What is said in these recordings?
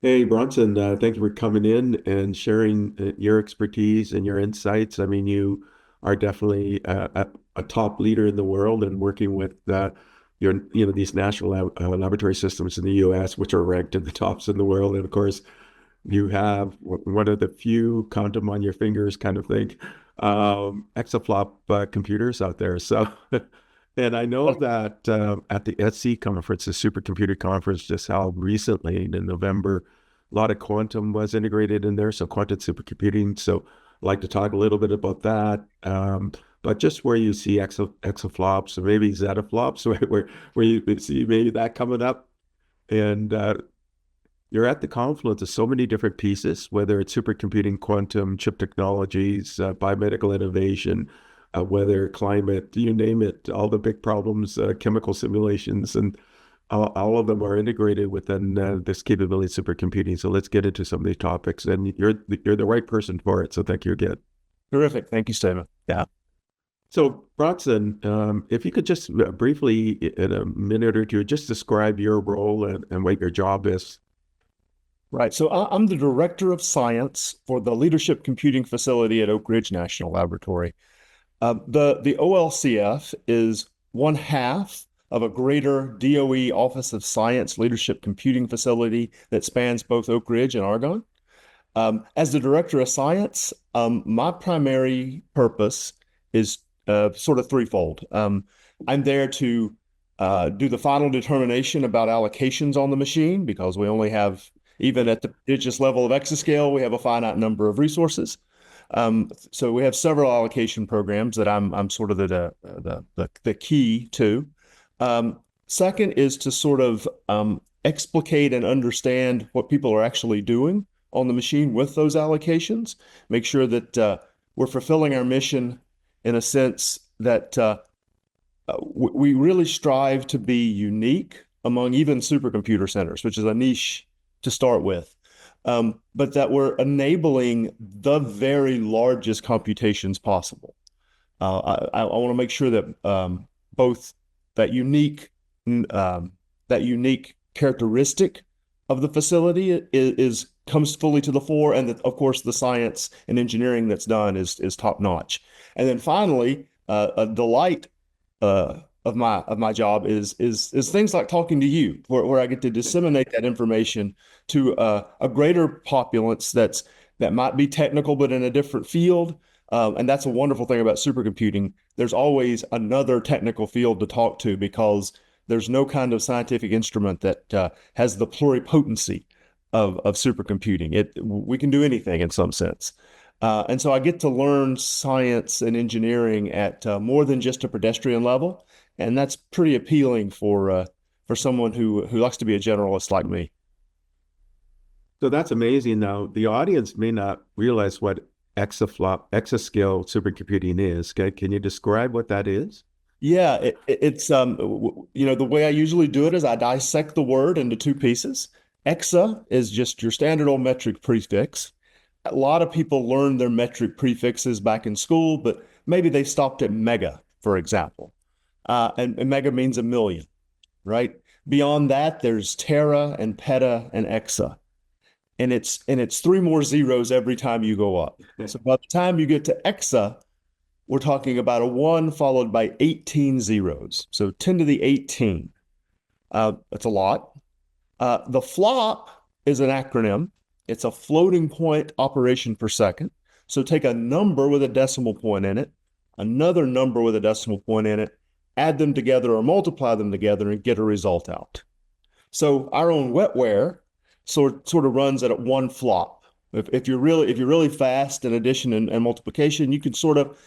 Hey, Bronson, thank you for coming in and sharing your expertise and your insights. I mean, you are definitely a top leader in the world and working with these national laboratory systems in the US, which are ranked in the tops in the world. And of course, you have one of the few count them on your fingers kind of thing, exaflop computers out there. So, and I know that at the SC conference, the supercomputer conference just held recently in November, a lot of quantum was integrated in there, so quantum supercomputing. So I'd like to talk a little bit about that. But just where you see exaflops or maybe zettaflops, where you see maybe that coming up. And you're at the confluence of so many different pieces, whether it's supercomputing, quantum, chip technologies, biomedical innovation, weather, climate, you name it, all the big problems, chemical simulations, and all of them are integrated within this capability of supercomputing. So let's get into some of these topics. And you're the right person for it. So thank you again. Terrific. Thank you, Stephen. Yeah. So Bronson, if you could just briefly, in a minute or two, just describe your role and what your job is. Right. So I'm the director of science for the Leadership Computing Facility at Oak Ridge National Laboratory. The OLCF is one half of a greater DOE Office of Science Leadership Computing Facility that spans both Oak Ridge and Argonne. As the director of science, my primary purpose is sort of threefold. I'm there to do the final determination about allocations on the machine because we only have, even at the prodigious level of exascale, we have a finite number of resources. So we have several allocation programs that I'm sort of the key to. Second is to sort of explicate and understand what people are actually doing on the machine with those allocations. Make sure that we're fulfilling our mission in a sense that we really strive to be unique among even supercomputer centers, which is a niche to start with. But that we're enabling the very largest computations possible. I want to make sure that both that unique that unique characteristic of the facility is comes fully to the fore, and that of course the science and engineering that's done is top notch. And then finally, a delight of my job is things like talking to you, where I get to disseminate that information to a greater populace that might be technical but in a different field. And that's a wonderful thing about supercomputing. There's always another technical field to talk to because there's no kind of scientific instrument that has the pluripotency of supercomputing. We can do anything in some sense. And so I get to learn science and engineering at more than just a pedestrian level, and that's pretty appealing for someone who likes to be a generalist like me. So that's amazing. Now, the audience may not realize what exascale supercomputing is. Can you describe what that is? Yeah, it's the way I usually do it is I dissect the word into two pieces. Exa is just your standard old metric prefix. A lot of people learned their metric prefixes back in school, but maybe they stopped at mega, for example. And mega means a million, right? Beyond that, there's tera and peta and exa. And it's three more zeros every time you go up. So by the time you get to exa, we're talking about a one followed by 18 zeros. So 10 to the 18. That's a lot. The flop is an acronym. It's a floating point operation per second. So take a number with a decimal point in it, another number with a decimal point in it, add them together or multiply them together and get a result out. So our own wetware sort of runs at one flop. If you're really fast in addition and multiplication, you can sort of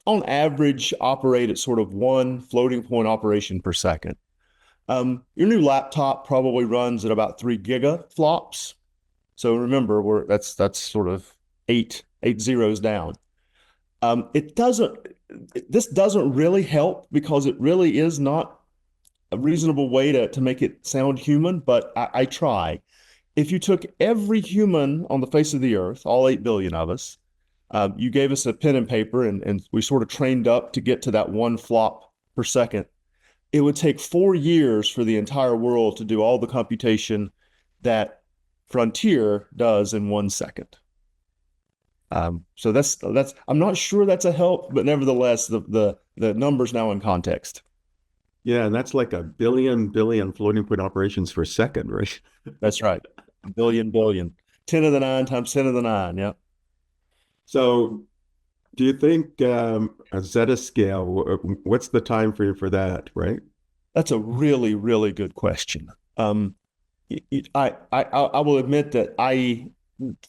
on average operate at sort of one floating point operation per second. Your new laptop probably runs at about 3 gigaflops. So remember, that's sort of eight zeros down. It doesn't. This doesn't really help because it really is not a reasonable way to make it sound human. But I try. If you took every human on the face of the earth, all 8 billion of us, you gave us a pen and paper, and we sort of trained up to get to that one flop per second. It would take 4 years for the entire world to do all the computation that Frontier does in 1 second. So that's I'm not sure that's a help, but nevertheless, the numbers now in context. Yeah, and that's like a billion floating point operations per second, right? That's right. Billion, billion. 10 to the 9 times 10 to the 9. Yeah. So do you think a zetta-scale, what's the time frame for that, right? That's a really, really good question. I will admit that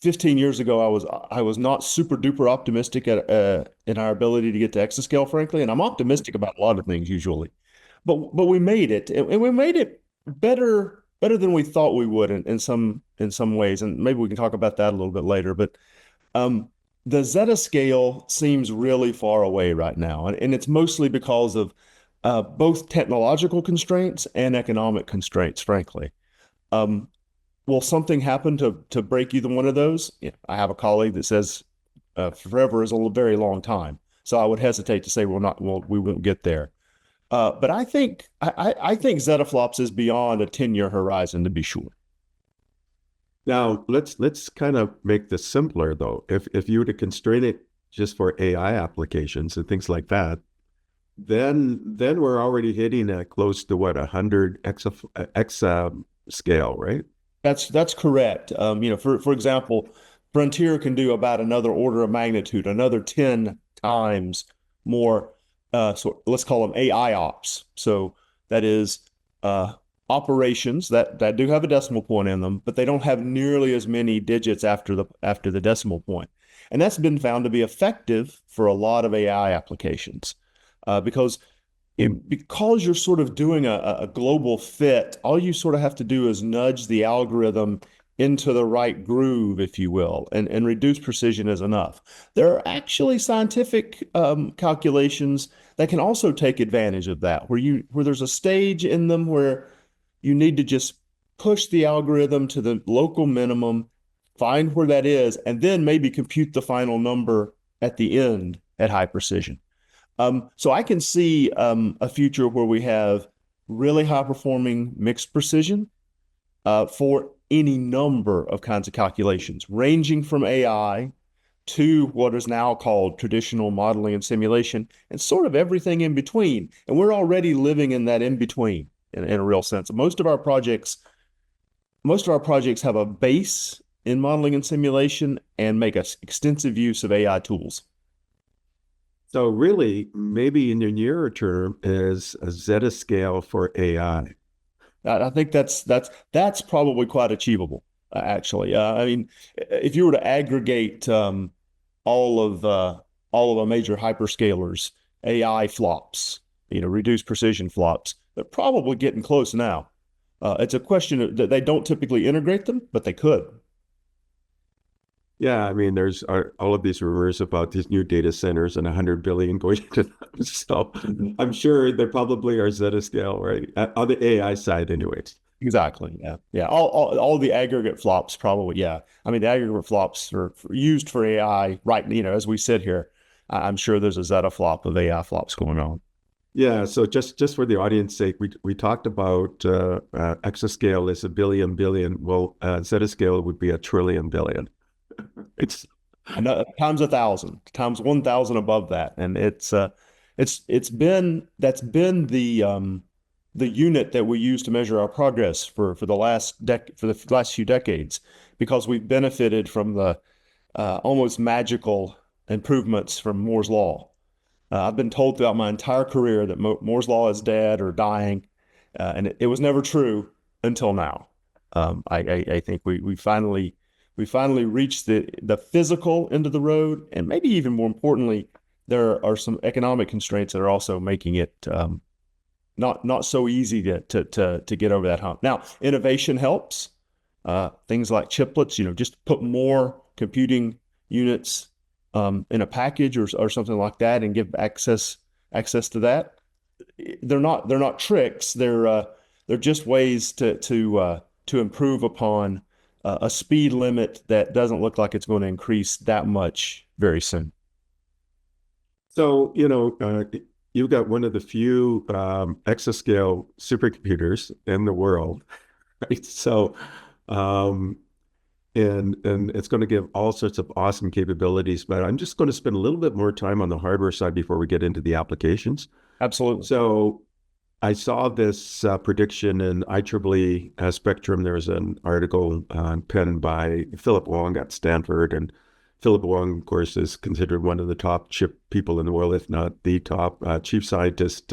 15 years ago I was not super duper optimistic in our ability to get to exascale, frankly, and I'm optimistic about a lot of things usually, but we made it, and we made it better than we thought we would in some ways, and maybe we can talk about that a little bit later. But um, the zetta scale seems really far away right now, and it's mostly because of both technological constraints and economic constraints, frankly. Um, will something happen to break either one of those? Yeah, I have a colleague that says forever is a very long time, so I would hesitate to say we won't get there. But I think zettaflops is beyond a 10-year horizon to be sure. Now let's kind of make this simpler though. If you were to constrain it just for AI applications and things like that, then we're already hitting at close to what, 100 exa scale, right? That's correct. For example, Frontier can do about another order of magnitude, another 10 times more. So let's call them AI ops. So that is operations that do have a decimal point in them, but they don't have nearly as many digits after the decimal point. And that's been found to be effective for a lot of AI applications because because you're sort of doing a global fit, all you sort of have to do is nudge the algorithm into the right groove, if you will, and reduce precision is enough. There are actually scientific calculations that can also take advantage of that, where there's a stage in them where you need to just push the algorithm to the local minimum, find where that is, and then maybe compute the final number at the end at high precision. So I can see a future where we have really high performing mixed precision for any number of kinds of calculations, ranging from AI to what is now called traditional modeling and simulation, and sort of everything in between. And we're already living in that in between in a real sense. Most of our projects have a base in modeling and simulation and make us extensive use of AI tools. So really, maybe in the nearer term is a zetta scale for AI. I think that's probably quite achievable, actually. I mean, if you were to aggregate all of uh, all of the major hyperscalers, AI flops, reduced precision flops, they're probably getting close now. It's a question that they don't typically integrate them, but they could. Yeah, I mean, there's all of these rumors about these new data centers and 100 billion going to them. So I'm sure there probably are zetta scale, right? On the AI side, anyways. Exactly. Yeah. Yeah. All the aggregate flops probably. Yeah. I mean, the aggregate flops are used for AI, right? As we sit here, I'm sure there's a zetta flop of AI flops going on. Yeah, so just for the audience sake, we talked about exascale is a billion. Well, zettascale would be a trillion billion. It's And times 1,000, times 1,000 above that, and that's been the unit that we use to measure our progress for the last few decades, because we've benefited from the almost magical improvements from Moore's law. I've been told throughout my entire career that Moore's law is dead or dying, and it was never true until now. I think we finally reached the physical end of the road, and maybe even more importantly, there are some economic constraints that are also making it not so easy to get over that hump. Now, innovation helps. Things like chiplets, just put more computing units in a package or something like that, and give access to that. They're not tricks. They're just ways to improve upon a speed limit that doesn't look like it's going to increase that much very soon. so, you've got one of the few exascale supercomputers in the world, right? So, um, and it's going to give all sorts of awesome capabilities. But I'm just going to spend a little bit more time on the hardware side before we get into the applications. Absolutely. So I saw this prediction in IEEE Spectrum. There was an article penned by Philip Wong at Stanford, and Philip Wong, of course, is considered one of the top chip people in the world, if not the top chief scientist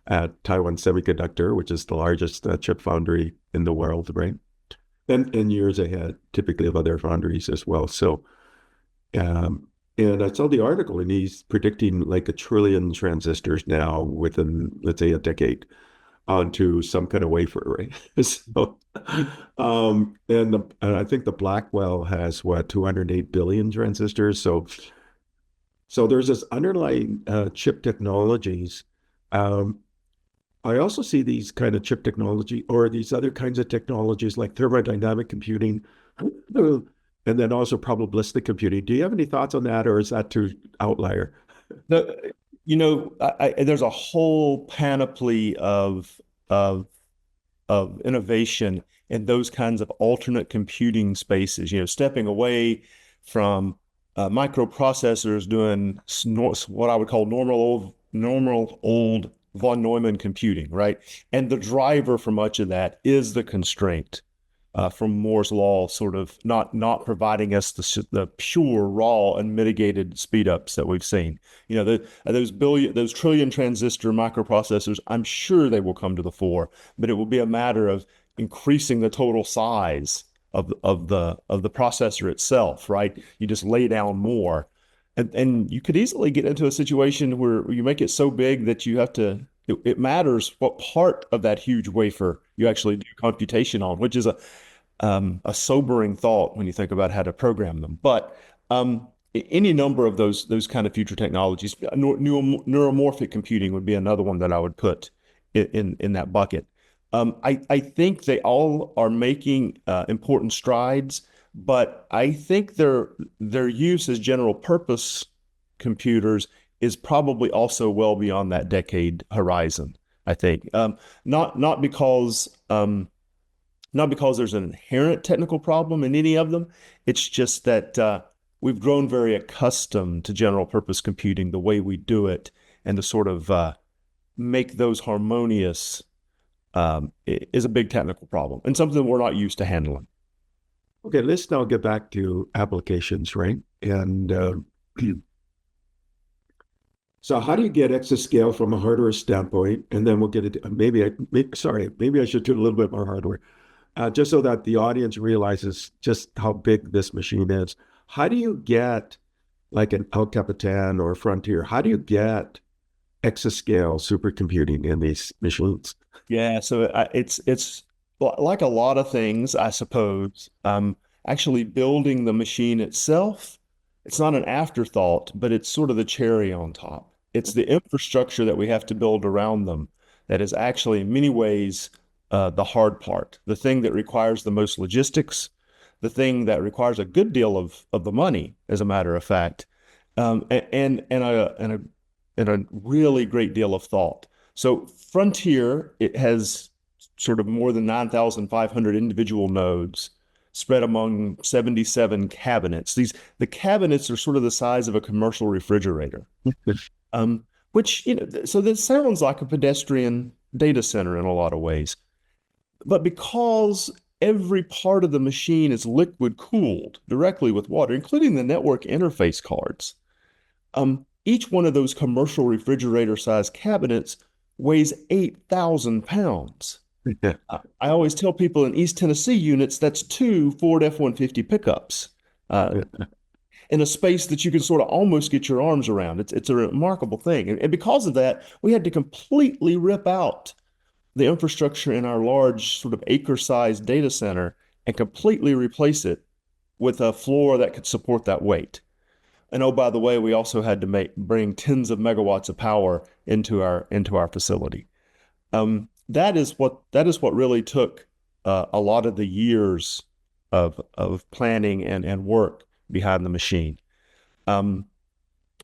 at Taiwan Semiconductor, which is the largest chip foundry in the world, right? And years ahead, typically of other foundries as well. So, um, and I saw the article, and he's predicting like 1 trillion transistors now within, let's say, a decade onto some kind of wafer, right? So, and I think the Blackwell has what 208 billion transistors. So there's this underlying chip technologies. Um, I also see these kind of chip technology or these other kinds of technologies like thermodynamic computing, and then also probabilistic computing. Do you have any thoughts on that, or is that too outlier? The, there's a whole panoply of of innovation in those kinds of alternate computing spaces. Stepping away from microprocessors doing what I would call normal old von Neumann computing, right? And the driver for much of that is the constraint from Moore's law, sort of not providing us the pure, raw, and mitigated speedups that we've seen. Those trillion transistor microprocessors, I'm sure they will come to the fore, but it will be a matter of increasing the total size of the processor itself, right? You just lay down more. And you could easily get into a situation where you make it so big that you have to, it matters what part of that huge wafer you actually do computation on, which is a sobering thought when you think about how to program them. But any number of those kind of future technologies, neuromorphic computing would be another one that I would put in that bucket. I think they all are making important strides, but I think their use as general purpose computers is probably also well beyond that decade horizon. I think not because not because there's an inherent technical problem in any of them. It's just that we've grown very accustomed to general purpose computing, the way we do it, and to sort of make those harmonious is a big technical problem and something we're not used to handling. Okay, let's now get back to applications, right? And so how do you get exascale from a hardware standpoint? And then we'll get it. Maybe I should do a little bit more hardware, just so that the audience realizes just how big this machine is. How do you get like an El Capitan or Frontier? How do you get exascale supercomputing in these machines? Yeah, so it's like a lot of things, I suppose. Actually building the machine itself, it's not an afterthought, but it's sort of the cherry on top. It's the infrastructure that we have to build around them that is actually, in many ways, the hard part, the thing that requires the most logistics, the thing that requires a good deal of the money, as a matter of fact, and a really great deal of thought. So Frontier, it has sort of more than 9,500 individual nodes spread among 77 cabinets. The cabinets are sort of the size of a commercial refrigerator. Which, so this sounds like a pedestrian data center in a lot of ways. But because every part of the machine is liquid cooled directly with water, including the network interface cards, each one of those commercial refrigerator sized cabinets weighs 8,000 pounds. Yeah. I always tell people in East Tennessee units, that's two Ford F-150 pickups in a space that you can sort of almost get your arms around. It's a remarkable thing. And because of that, we had to completely rip out the infrastructure in our large sort of acre-sized data center and completely replace it with a floor that could support that weight. And oh, by the way, we also had to bring tens of megawatts of power into our facility. That is what really took a lot of the years of planning and work behind the machine. And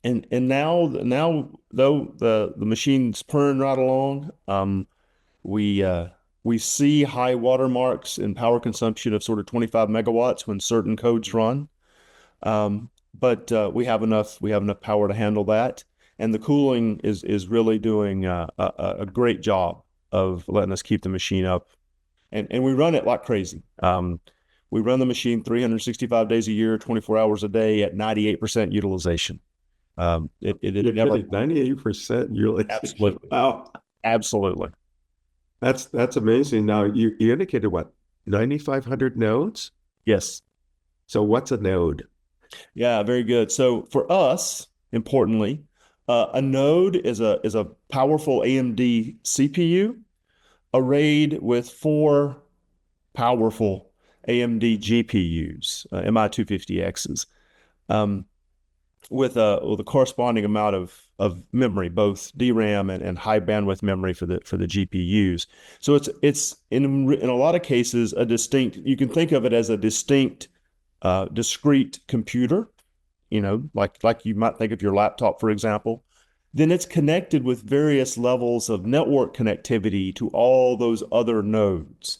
now though the machine's purring right along, we We see high watermarks in power consumption of sort of 25 megawatts when certain codes run. But we have enough power to handle that. And the cooling is really doing a great job of letting us keep the machine up. And we run it like crazy. We run the machine 365 days a year, 24 hours a day at 98% utilization. You're never kidding, 98% utilization. absolutely, Wow. absolutely. That's amazing. Now you indicated what, 9,500 nodes? Yes. So what's a node? Yeah, very good. So for us, importantly, a node is a powerful AMD CPU arrayed with four powerful AMD GPUs, MI250Xs, um, with a corresponding amount of memory, both DRAM and high bandwidth memory for the GPUs. So it's in a lot of cases a distinct. You can think of it as a distinct, discrete computer. Like you might think of your laptop, for example. Then it's connected with various levels of network connectivity to all those other nodes.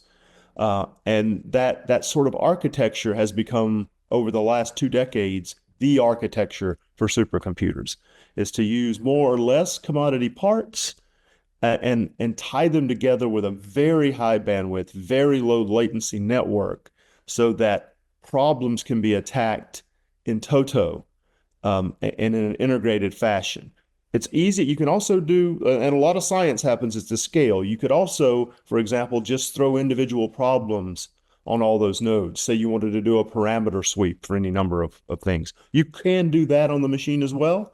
And that sort of architecture has become, over the last 2 decades, the architecture for supercomputers, is to use more or less commodity parts, and tie them together with a very high bandwidth, very low latency network so that problems can be attacked in toto, and in an integrated fashion. It's easy. You can also do, and a lot of science happens at the scale. You could also, for example, just throw individual problems on all those nodes. Say you wanted to do a parameter sweep for any number of things. You can do that on the machine as well,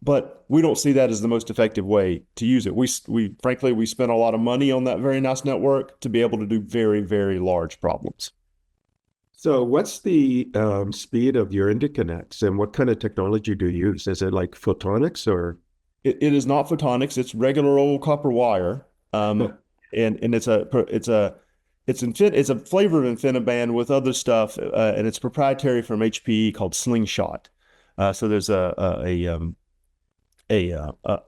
but we don't see that as the most effective way to use it. We frankly, we spent a lot of money on that very nice network to be able to do very, very large problems. So what's the speed of your interconnects and what kind of technology do you use? Is it like photonics or? It is not photonics. It's regular old copper wire. And it's a flavor of InfiniBand with other stuff, and it's proprietary from HPE called Slingshot. So there's a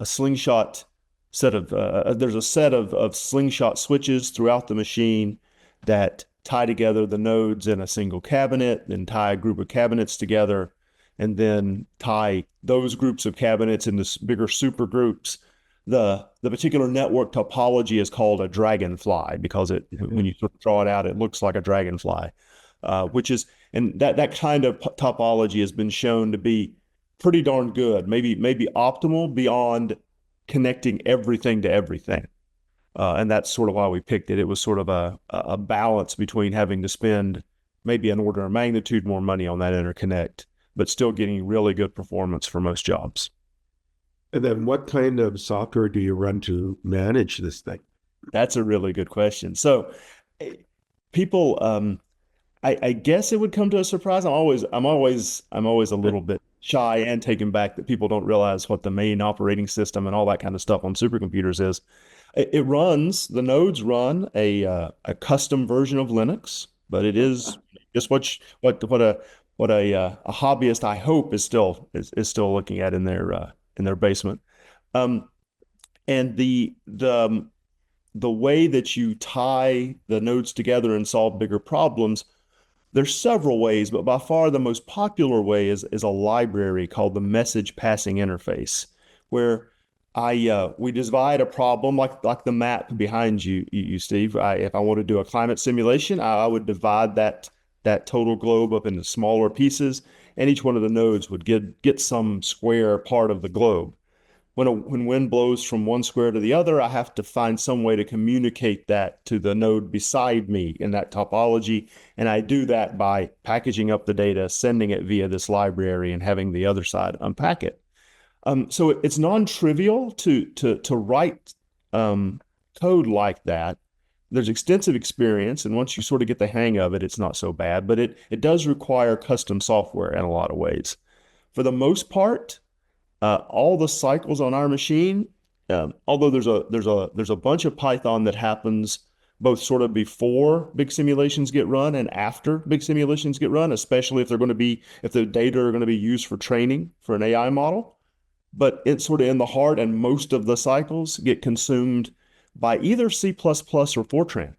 slingshot set of there's a set of slingshot switches throughout the machine that tie together the nodes in a single cabinet, then tie a group of cabinets together, and then tie those groups of cabinets into bigger super groups. The particular network topology is called a dragonfly because when you sort of draw it out, it looks like a dragonfly, and that kind of topology has been shown to be pretty darn good, maybe optimal beyond connecting everything to everything. And that's sort of why we picked it. It was sort of a balance between having to spend maybe an order of magnitude more money on that interconnect, but still getting really good performance for most jobs. And then what kind of software do you run to manage this thing? That's a really good question. So people, I guess it would come to a surprise. I'm always a little bit shy and taken back that people don't realize what the main operating system and all that kind of stuff on supercomputers is. The nodes run a custom version of Linux, but it is just what a hobbyist, I hope, is still looking at in their basement. And the way that you tie the nodes together and solve bigger problems, there's several ways, but by far the most popular way is a library called the message passing interface, where we divide a problem like the map behind you Steve. If I want to do a climate simulation, I would divide that total globe up into smaller pieces, and each one of the nodes would get some square part of the globe. When wind blows from one square to the other, I have to find some way to communicate that to the node beside me in that topology. And I do that by packaging up the data, sending it via this library, and having the other side unpack it. So it's non-trivial to write code like that. There's extensive experience, and once you sort of get the hang of it, it's not so bad. But it does require custom software in a lot of ways. For the most part, all the cycles on our machine, although there's a bunch of Python that happens both sort of before big simulations get run and after big simulations get run, especially if the data are going to be used for training for an AI model. But it's sort of in the heart, and most of the cycles get consumed by either C++ or Fortran.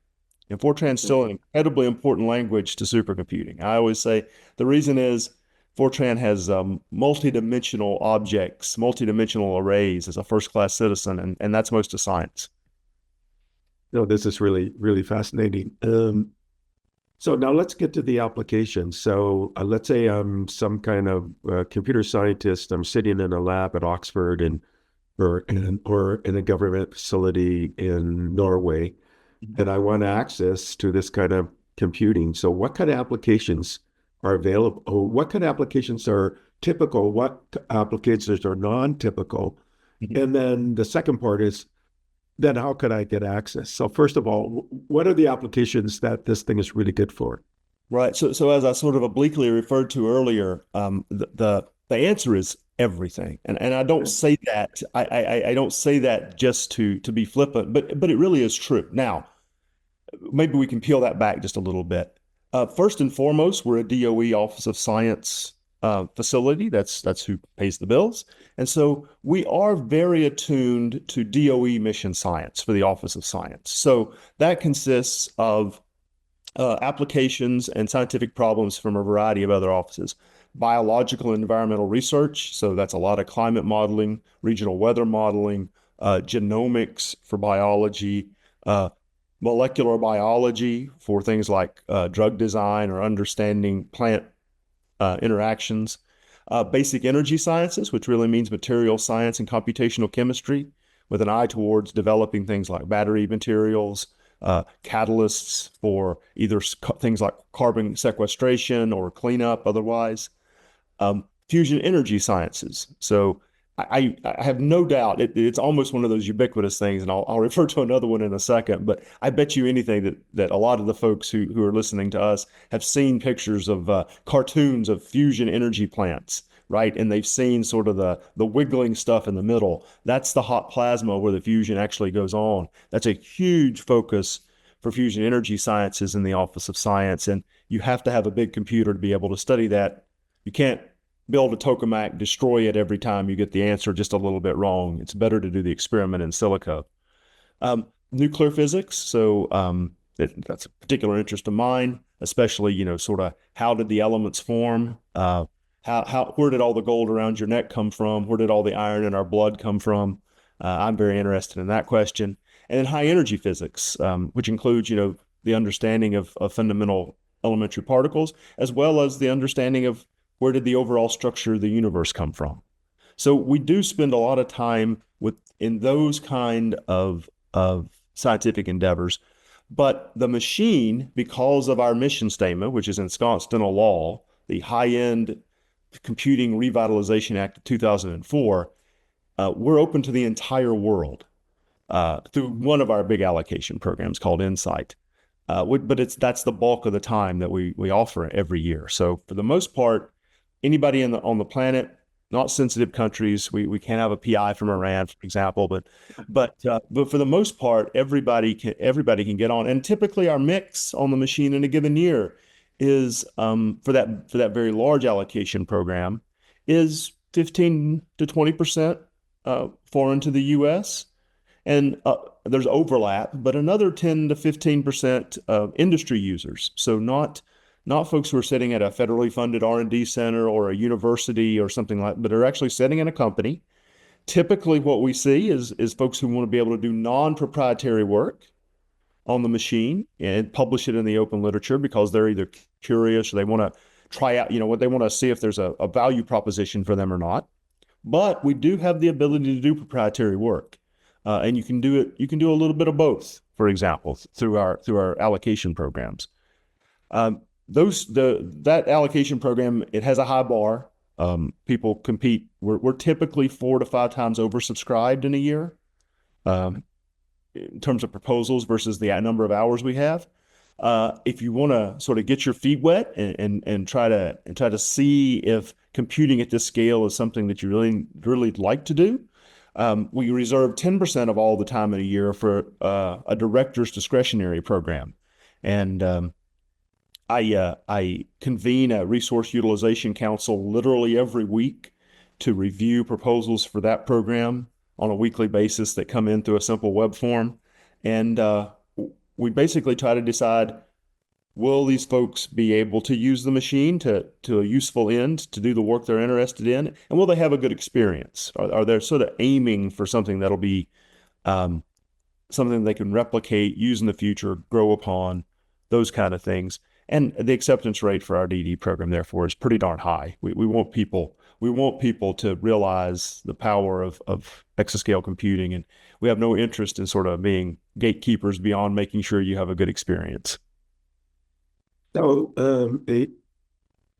And Fortran is still an incredibly important language to supercomputing. I always say the reason is Fortran has multidimensional objects, multidimensional arrays as a first-class citizen, and that's most of science. No, this is really, really fascinating. So now let's get to the application. So let's say I'm some kind of computer scientist. I'm sitting in a lab at Oxford or in a government facility in Norway, and I want access to this kind of computing. So what kind of applications are available? Or what kind of applications are typical? What applications are non-typical? And then the second part is, then how could I get access? So first of all, what are the applications that this thing is really good for? Right. So as I sort of obliquely referred to earlier, the answer is everything. And I don't say that I don't say that just to be flippant, but it really is true. Now, maybe we can peel that back just a little bit. First and foremost, we're a DOE Office of Science facility. That's who pays the bills. And so we are very attuned to DOE mission science for the Office of Science. So that consists of applications and scientific problems from a variety of other offices. Biological and environmental research. So that's a lot of climate modeling, regional weather modeling, genomics for biology, molecular biology for things like drug design or understanding plant interactions, basic energy sciences, which really means material science and computational chemistry, with an eye towards developing things like battery materials, catalysts for either things like carbon sequestration or cleanup otherwise, fusion energy sciences. So I have no doubt it's almost one of those ubiquitous things, and I'll refer to another one in a second, but I bet you anything that a lot of the folks who are listening to us have seen pictures of cartoons of fusion energy plants, right? And they've seen sort of the wiggling stuff in the middle. That's the hot plasma where the fusion actually goes on. That's a huge focus for fusion energy sciences in the Office of Science, and you have to have a big computer to be able to study that. You can't build a tokamak, destroy it every time you get the answer just a little bit wrong. It's better to do the experiment in silico. Nuclear physics. So that's a particular interest of mine, especially, sort of how did the elements form? Where did all the gold around your neck come from? Where did all the iron in our blood come from? I'm very interested in that question. And then high energy physics, which includes, the understanding of fundamental elementary particles, as well as the understanding of where did the overall structure of the universe come from. So we do spend a lot of time in those kind of scientific endeavors. But the machine, because of our mission statement, which is ensconced in a law, the High-End Computing Revitalization Act of 2004, we're open to the entire world through one of our big allocation programs called Insight. But that's the bulk of the time that we offer every year. So for the most part, anybody on the planet, not sensitive countries, we can't have a PI from Iran, for example, but for the most part, everybody can get on. And typically, our mix on the machine in a given year is for that very large allocation program is 15 to 20% foreign to the U.S. And there's overlap, but another 10 to 15% of industry users. So not folks who are sitting at a federally funded R&D center or a university or something like, but are actually sitting in a company. Typically, what we see is folks who want to be able to do non-proprietary work on the machine and publish it in the open literature because they're either curious or they want to try out, what they want to see if there's a value proposition for them or not. But we do have the ability to do proprietary work, and you can do it. You can do a little bit of both, for example, through our allocation programs. That allocation program, it has a high bar. People compete. We're typically 4 to 5 times oversubscribed in a year, in terms of proposals versus the number of hours we have. If you want to sort of get your feet wet and try to see if computing at this scale is something that you really like to do, we reserve 10% of all the time in a year for a director's discretionary program, and I convene a resource utilization council literally every week to review proposals for that program on a weekly basis that come in through a simple web form. And we basically try to decide, will these folks be able to use the machine to a useful end to do the work they're interested in? And will they have a good experience? Are they sort of aiming for something that'll be um, something they can replicate, use in the future, grow upon, those kind of things? And the acceptance rate for our DD program, therefore, is pretty darn high. We want people to realize the power of exascale computing, and we have no interest in sort of being gatekeepers beyond making sure you have a good experience. So,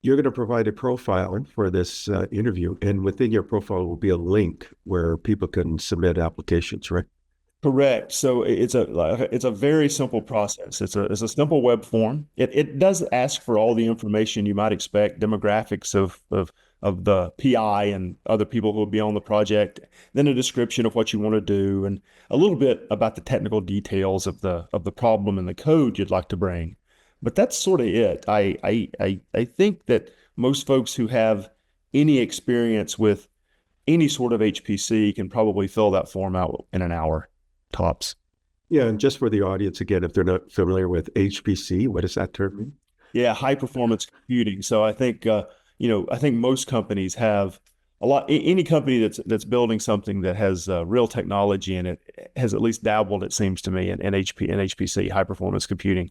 you're going to provide a profile for this interview, and within your profile will be a link where people can submit applications, right? Correct. So it's a very simple process. It's a simple web form. It does ask for all the information you might expect, demographics of the PI and other people who will be on the project, then a description of what you want to do, and a little bit about the technical details of the problem and the code you'd like to bring. But that's sort of it. I think that most folks who have any experience with any sort of HPC can probably fill that form out in an hour tops. Yeah, and just for the audience, again, if they're not familiar with HPC, what does that term mean? Yeah, high performance computing. So I think most companies have any company that's building something that has real technology in it has at least dabbled, it seems to me, in HPC, high performance computing.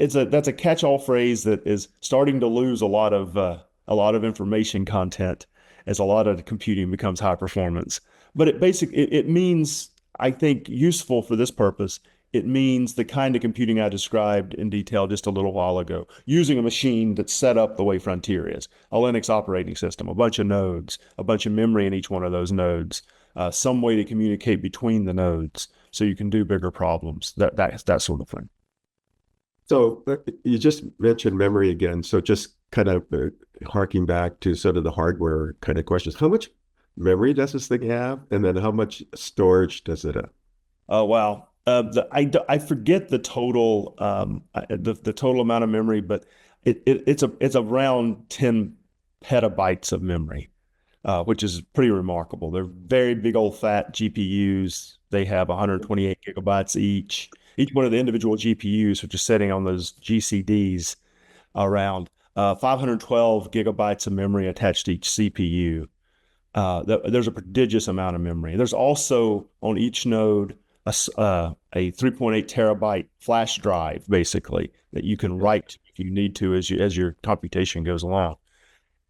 That's a catch-all phrase that is starting to lose a lot of information content as a lot of the computing becomes high performance. But it means, I think, useful for this purpose. It means the kind of computing I described in detail just a little while ago, using a machine that's set up the way Frontier is, a Linux operating system, a bunch of nodes, a bunch of memory in each one of those nodes, some way to communicate between the nodes so you can do bigger problems, that sort of thing. So you just mentioned memory again. So just kind of harking back to sort of the hardware kind of questions. How much memory does this thing have? And then how much storage does it have? Oh wow. I forget the total amount of memory, but it's around 10 petabytes of memory, which is pretty remarkable. They're very big old fat GPUs. They have 128 gigabytes each. Each one of the individual GPUs, which is sitting on those GCDs, around 512 gigabytes of memory attached to each CPU. There's a prodigious amount of memory. There's also on each node a 3.8 terabyte flash drive, basically, that you can write if you need to as your computation goes along.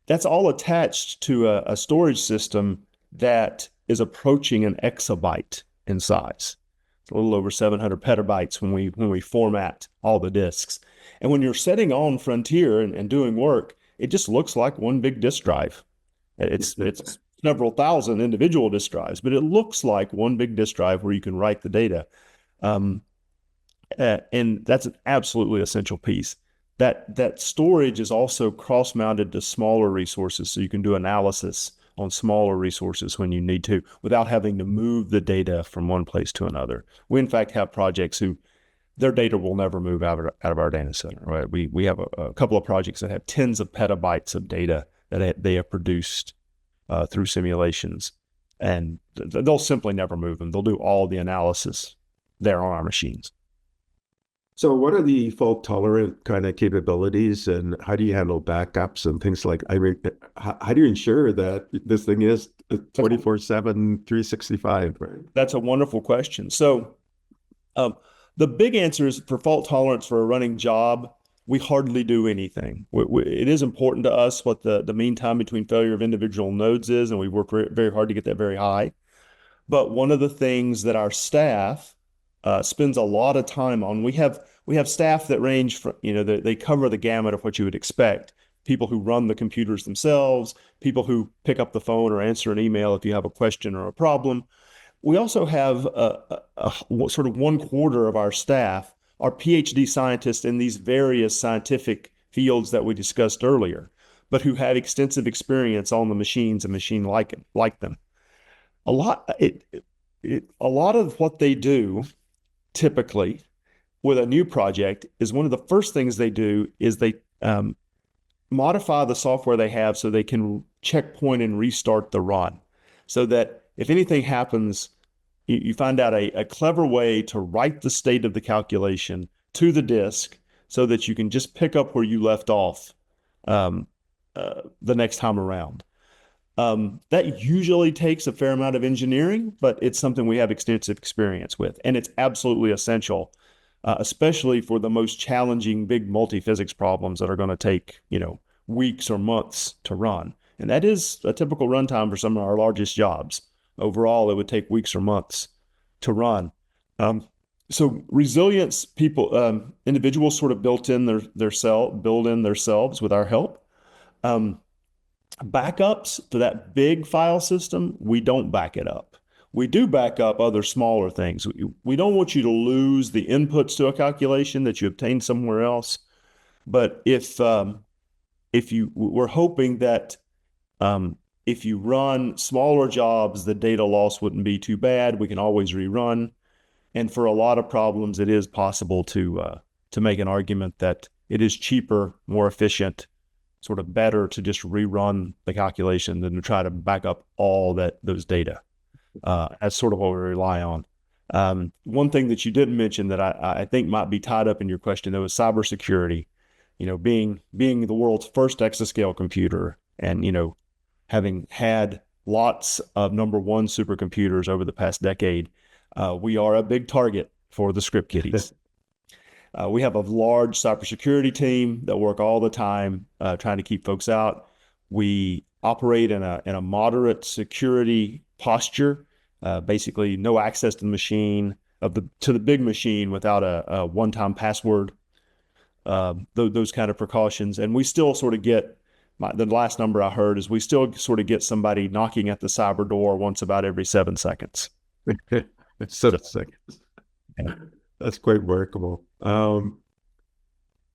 That's all attached to a storage system that is approaching an exabyte in size. It's a little over 700 petabytes when we format all the disks. And when you're setting on Frontier and doing work, it just looks like one big disk drive. It's several thousand individual disk drives, but it looks like one big disk drive where you can write the data. Um, and that's an absolutely essential piece. That storage is also cross-mounted to smaller resources, so you can do analysis on smaller resources when you need to without having to move the data from one place to another. We, in fact, have projects who their data will never move out of our data center. Right? We have a couple of projects that have tens of petabytes of data that they have produced through simulations, and they'll simply never move them. They'll do all the analysis there on our machines. So what are the fault tolerant kind of capabilities, and how do you handle backups and things like, I mean, how do you ensure that this thing is 24/7, 365, right? That's a wonderful question. So um, the big answer is for fault tolerance for a running job, we hardly do anything. It is important to us what the mean time between failure of individual nodes is, and we work very, very hard to get that very high. But one of the things that our staff spends a lot of time on, we have staff that range from, they cover the gamut of what you would expect. People who run the computers themselves, people who pick up the phone or answer an email if you have a question or a problem. We also have a sort of 1/4 of our staff are PhD scientists in these various scientific fields that we discussed earlier, but who have extensive experience on the machines and machine like them. A lot a lot of what they do typically with a new project is one of the first things they do is they modify the software they have so they can checkpoint and restart the run, so that if anything happens you find out a clever way to write the state of the calculation to the disk so that you can just pick up where you left off um, the next time around. That usually takes a fair amount of engineering, but it's something we have extensive experience with, and it's absolutely essential, especially for the most challenging big multi-physics problems that are going to take, weeks or months to run. And that is a typical runtime for some of our largest jobs. Overall, it would take weeks or months to run. So resilience individuals sort of build in themselves with our help. Um, Backups to that big file system, we don't back it up. We do back up other smaller things. We don't want you to lose the inputs to a calculation that you obtained somewhere else. But we're hoping that if you run smaller jobs, the data loss wouldn't be too bad. We can always rerun. And for a lot of problems, it is possible to make an argument that it is cheaper, more efficient, sort of better to just rerun the calculation than to try to back up all those data. That's sort of what we rely on. One thing that you didn't mention that I think might be tied up in your question, though, is cybersecurity. Being the world's first exascale computer, and having had lots of number one supercomputers over the past decade, we are a big target for the script kiddies. We have a large cybersecurity team that work all the time trying to keep folks out. We operate in a moderate security posture, basically no access to the machine to the big machine without a one-time password. Those kind of precautions, and we still sort of get. The last number I heard is we still sort of get somebody knocking at the cyber door once about every 7 seconds. 7 seconds. That's quite remarkable.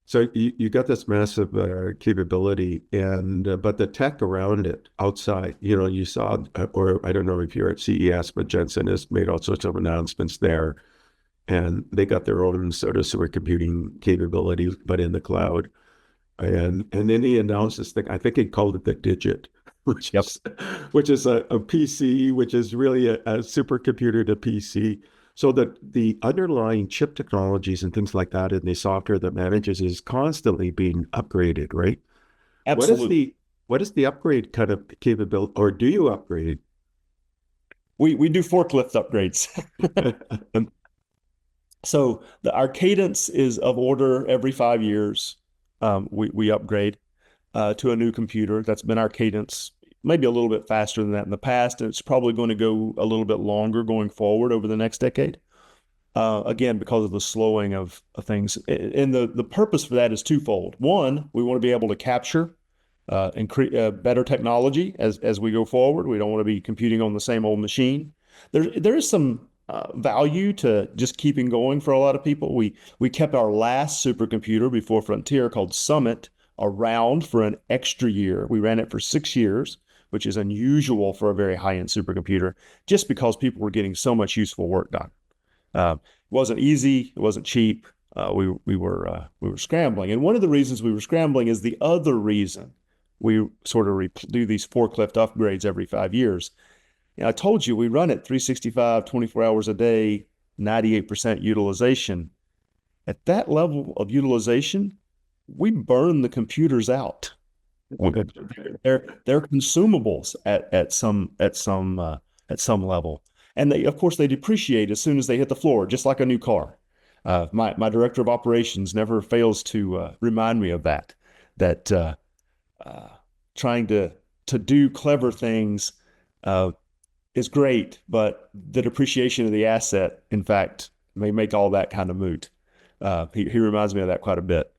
So you got this massive capability, and but the tech around it outside, you saw, or I don't know if you're at CES, but Jensen has made all sorts of announcements there, and they got their own sort of supercomputing capability, but in the cloud. And then he announced this thing. I think he called it the Digit, which Yep. is a PC, which is really a supercomputer to PC. So the underlying chip technologies and things like that, and the software that manages is constantly being upgraded, right? Absolutely. What is the upgrade kind of capability, or do you upgrade? We do forklift upgrades. So our cadence is of order every 5 years. We upgrade to a new computer. That's been our cadence, maybe a little bit faster than that in the past, and it's probably going to go a little bit longer going forward over the next decade. Again, because of the slowing of things. And the purpose for that is twofold. One, we want to be able to capture and create better technology as we go forward. We don't want to be computing on the same old machine. There is some value to just keeping going for a lot of people. We kept our last supercomputer before Frontier, called Summit, around for an extra year. We ran it for 6 years, which is unusual for a very high-end supercomputer, just because people were getting so much useful work done. It wasn't easy. It wasn't cheap. We were scrambling, and one of the reasons we were scrambling is the other reason we sort of do these forklift upgrades every 5 years. I told you we run it 365, 24 hours a day, 98% utilization. At that level of utilization, we burn the computers out. They're consumables at some level, and of course they depreciate as soon as they hit the floor, just like a new car. My director of operations never fails to remind me of that. Trying to do clever things is great, but the depreciation of the asset, in fact, may make all that kind of moot. He reminds me of that quite a bit.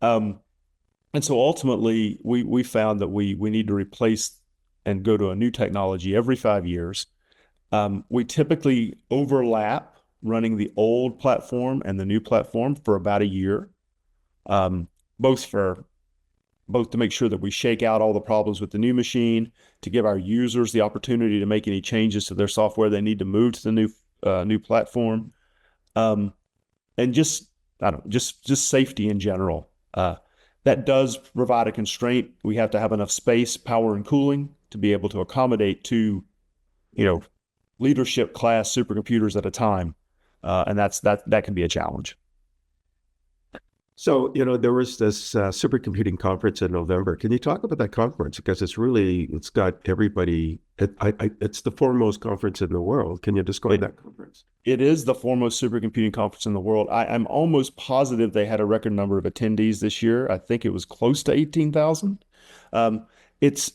And so ultimately, we found that we need to replace and go to a new technology every 5 years. We typically overlap running the old platform and the new platform for about a year, both to make sure that we shake out all the problems with the new machine, to give our users the opportunity to make any changes to their software they need to move to the new platform, and just safety in general. That does provide a constraint. We have to have enough space, power, and cooling to be able to accommodate two, leadership class supercomputers at a time, and that can be a challenge. So, there was this supercomputing conference in November. Can you talk about that conference? Because it's got everybody, it's the foremost conference in the world. Can you describe that conference? It is the foremost supercomputing conference in the world. I'm almost positive they had a record number of attendees this year. I think it was close to 18,000. Um, it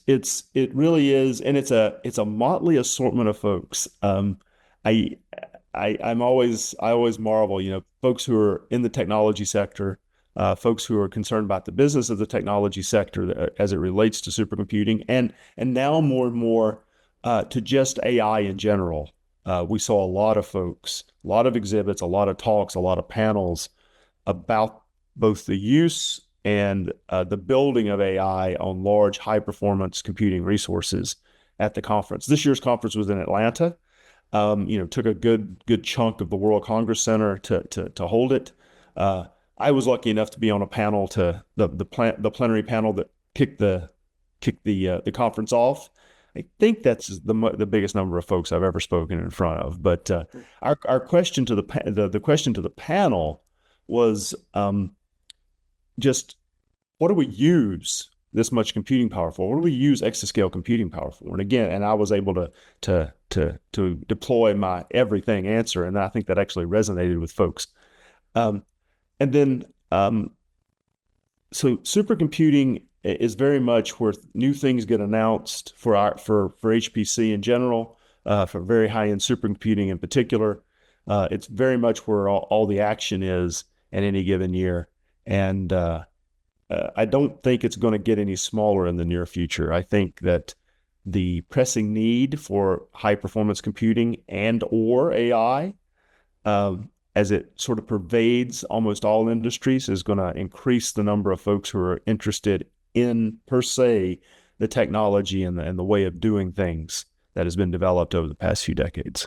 really is, and it's a motley assortment of folks. I I always marvel, folks who are in the technology sector, folks who are concerned about the business of the technology sector as it relates to supercomputing, and now more and more to just AI in general. We saw a lot of folks, a lot of exhibits, a lot of talks, a lot of panels about both the use and the building of AI on large, high-performance computing resources at the conference. This year's conference was in Atlanta. Took a good chunk of the World Congress Center to hold it. I was lucky enough to be on a panel to the plenary panel that kicked the conference off. I think that's the biggest number of folks I've ever spoken in front of. But our question to the question to the panel was just what do we use this much computing power for? What do we use exascale computing power for? And again, and I was able to deploy my everything answer, and I think that actually resonated with folks. And then so supercomputing is very much where new things get announced for HPC in general, for very high-end supercomputing in particular. It's very much where all the action is at any given year. And I don't think it's going to get any smaller in the near future. I think that the pressing need for high performance computing and or AI, as it sort of pervades almost all industries, is going to increase the number of folks who are interested in, per se, the technology and the way of doing things that has been developed over the past few decades.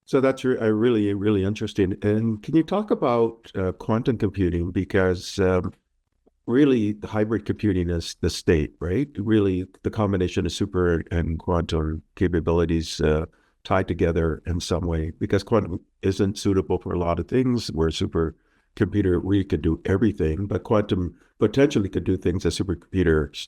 So that's really, really interesting. And can you talk about quantum computing? Because really, the hybrid computing is the state, right? Really, the combination of super and quantum capabilities tied together in some way, because quantum isn't suitable for a lot of things, where supercomputer really could do everything, but quantum potentially could do things that supercomputers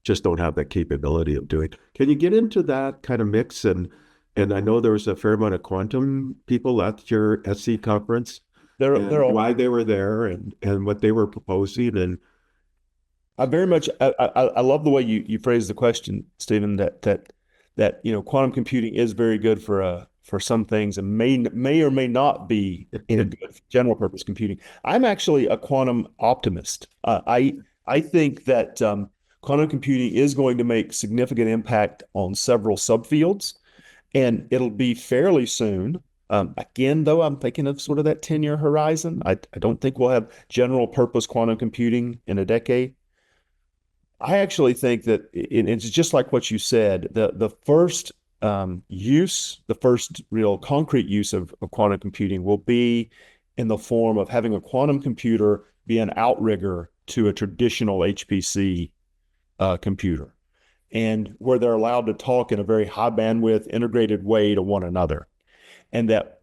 just don't have that capability of doing. Can you get into that kind of mix? And I know there was a fair amount of quantum people at your SC conference, why they were there and what they were proposing. And I very much I love the way you phrased the question, Stephen. That quantum computing is very good for some things and may or may not be good for general purpose computing. I'm actually a quantum optimist. I think that quantum computing is going to make significant impact on several subfields, and it'll be fairly soon. Again, though, I'm thinking of sort of that 10-year horizon. I don't think we'll have general purpose quantum computing in a decade. I actually think that it's just like what you said. The first the first real concrete use of quantum computing will be in the form of having a quantum computer be an outrigger to a traditional HPC computer, and where they're allowed to talk in a very high bandwidth, integrated way to one another. And that,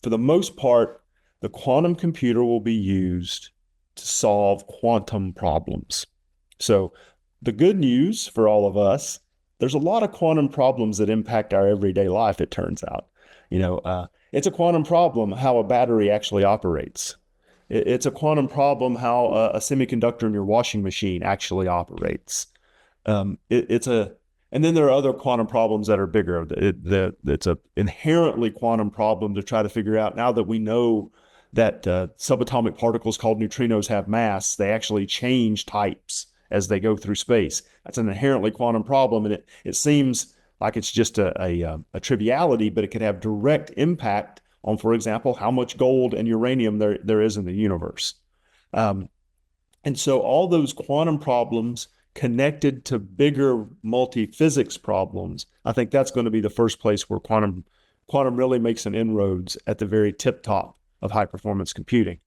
for the most part, the quantum computer will be used to solve quantum problems. So the good news for all of us, there's a lot of quantum problems that impact our everyday life, it turns out. It's a quantum problem how a battery actually operates. It's a quantum problem how a semiconductor in your washing machine actually operates. And then there are other quantum problems that are bigger. It's an inherently quantum problem to try to figure out, now that we know that subatomic particles called neutrinos have mass, they actually change types as they go through space. That's an inherently quantum problem, and it seems like it's just a triviality, but it could have direct impact on, for example, how much gold and uranium there is in the universe. And so all those quantum problems connected to bigger multi-physics problems, I think that's going to be the first place where quantum really makes an inroads at the very tip top of high performance computing.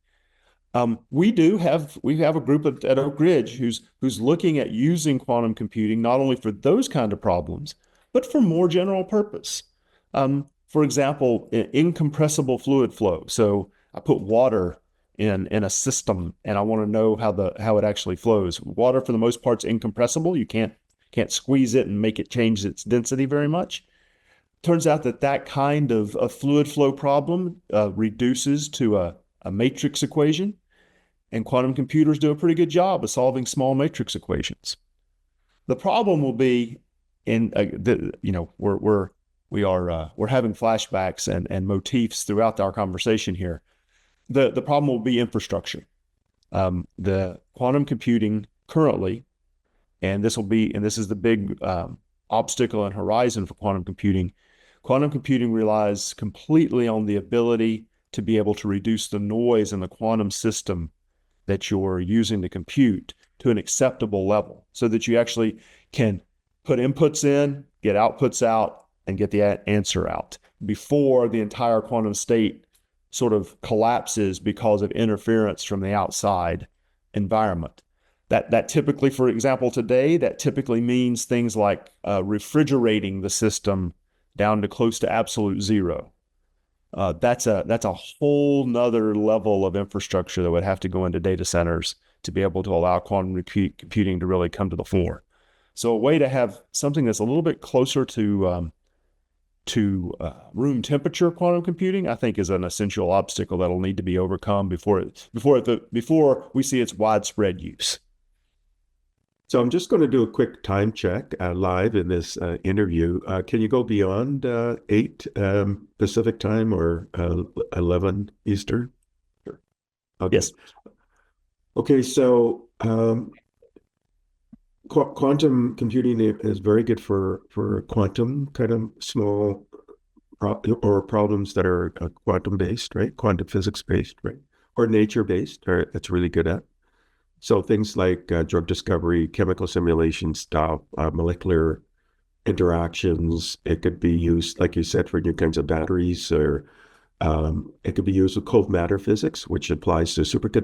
We have a group at Oak Ridge who's looking at using quantum computing not only for those kind of problems, but for more general purpose. For example, incompressible fluid flow. So I put water in a system and I want to know how it actually flows. Water for the most part is incompressible. You can't squeeze it and make it change its density very much. Turns out that kind of a fluid flow problem reduces to a matrix equation, and quantum computers do a pretty good job of solving small matrix equations. The problem will be in we're having flashbacks and motifs throughout our conversation here. The problem will be infrastructure. The quantum computing currently, and this is the big obstacle and horizon for quantum computing. Quantum computing relies completely on the ability to be able to reduce the noise in the quantum system that you're using to compute to an acceptable level so that you actually can put inputs in, get outputs out, and get the answer out before the entire quantum state sort of collapses because of interference from the outside environment. That typically, for example, today, that typically means things like refrigerating the system down to close to absolute zero. That's a whole nother level of infrastructure that would have to go into data centers to be able to allow quantum computing to really come to the fore. So a way to have something that's a little bit closer to room temperature quantum computing, I think, is an essential obstacle that'll need to be overcome before we see its widespread use. So I'm just going to do a quick time check live in this interview. Can you go beyond 8 Pacific time or 11 Eastern? Sure. Okay. Yes. Okay, so quantum computing is very good for quantum kind of small or problems that are quantum based, right? Quantum physics based, right? Or nature based, or it's really good at. So things like drug discovery, chemical simulation stuff, molecular interactions. It could be used, like you said, for new kinds of batteries, or it could be used with cold matter physics, which applies to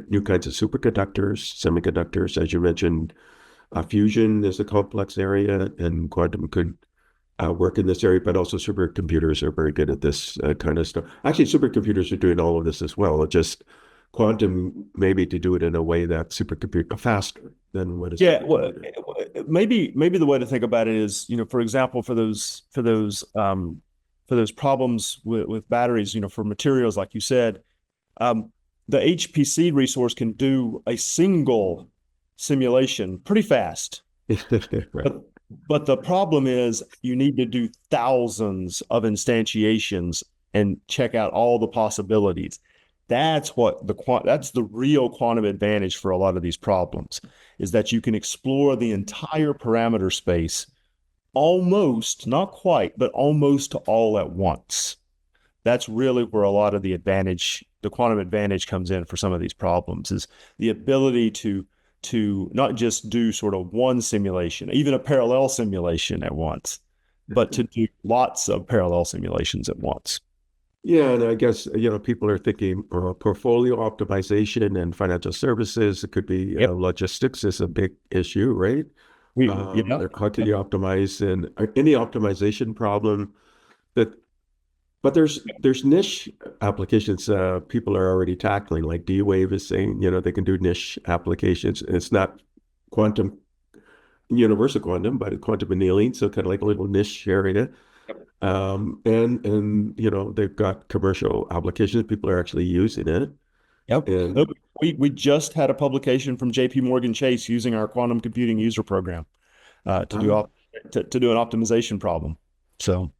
new kinds of superconductors, semiconductors. As you mentioned, fusion is a complex area, and quantum could work in this area, but also supercomputers are very good at this kind of stuff. Actually, supercomputers are doing all of this as well. It just quantum maybe to do it in a way that supercomputer faster than what is. Yeah, well, maybe the way to think about it is, for example, for those problems with batteries, for materials like you said, the HPC resource can do a single simulation pretty fast. Right. But the problem is you need to do thousands of instantiations and check out all the possibilities. That's the real quantum advantage for a lot of these problems, is that you can explore the entire parameter space almost, not quite, but almost all at once. That's really where a lot of the quantum advantage comes in for some of these problems, is the ability to not just do sort of one simulation, even a parallel simulation at once, but to do lots of parallel simulations at once. Yeah, and I guess people are thinking portfolio optimization and financial services. It could be Yep. logistics is a big issue, right? How can you optimize in any optimization problem that? But there's niche applications people are already tackling, like D-Wave is saying, they can do niche applications. It's not quantum universal quantum, but quantum annealing, so kind of like a little niche area. And they've got commercial applications. People are actually using it. Yep. And We just had a publication from JP Morgan Chase using our quantum computing user program to do an optimization problem. So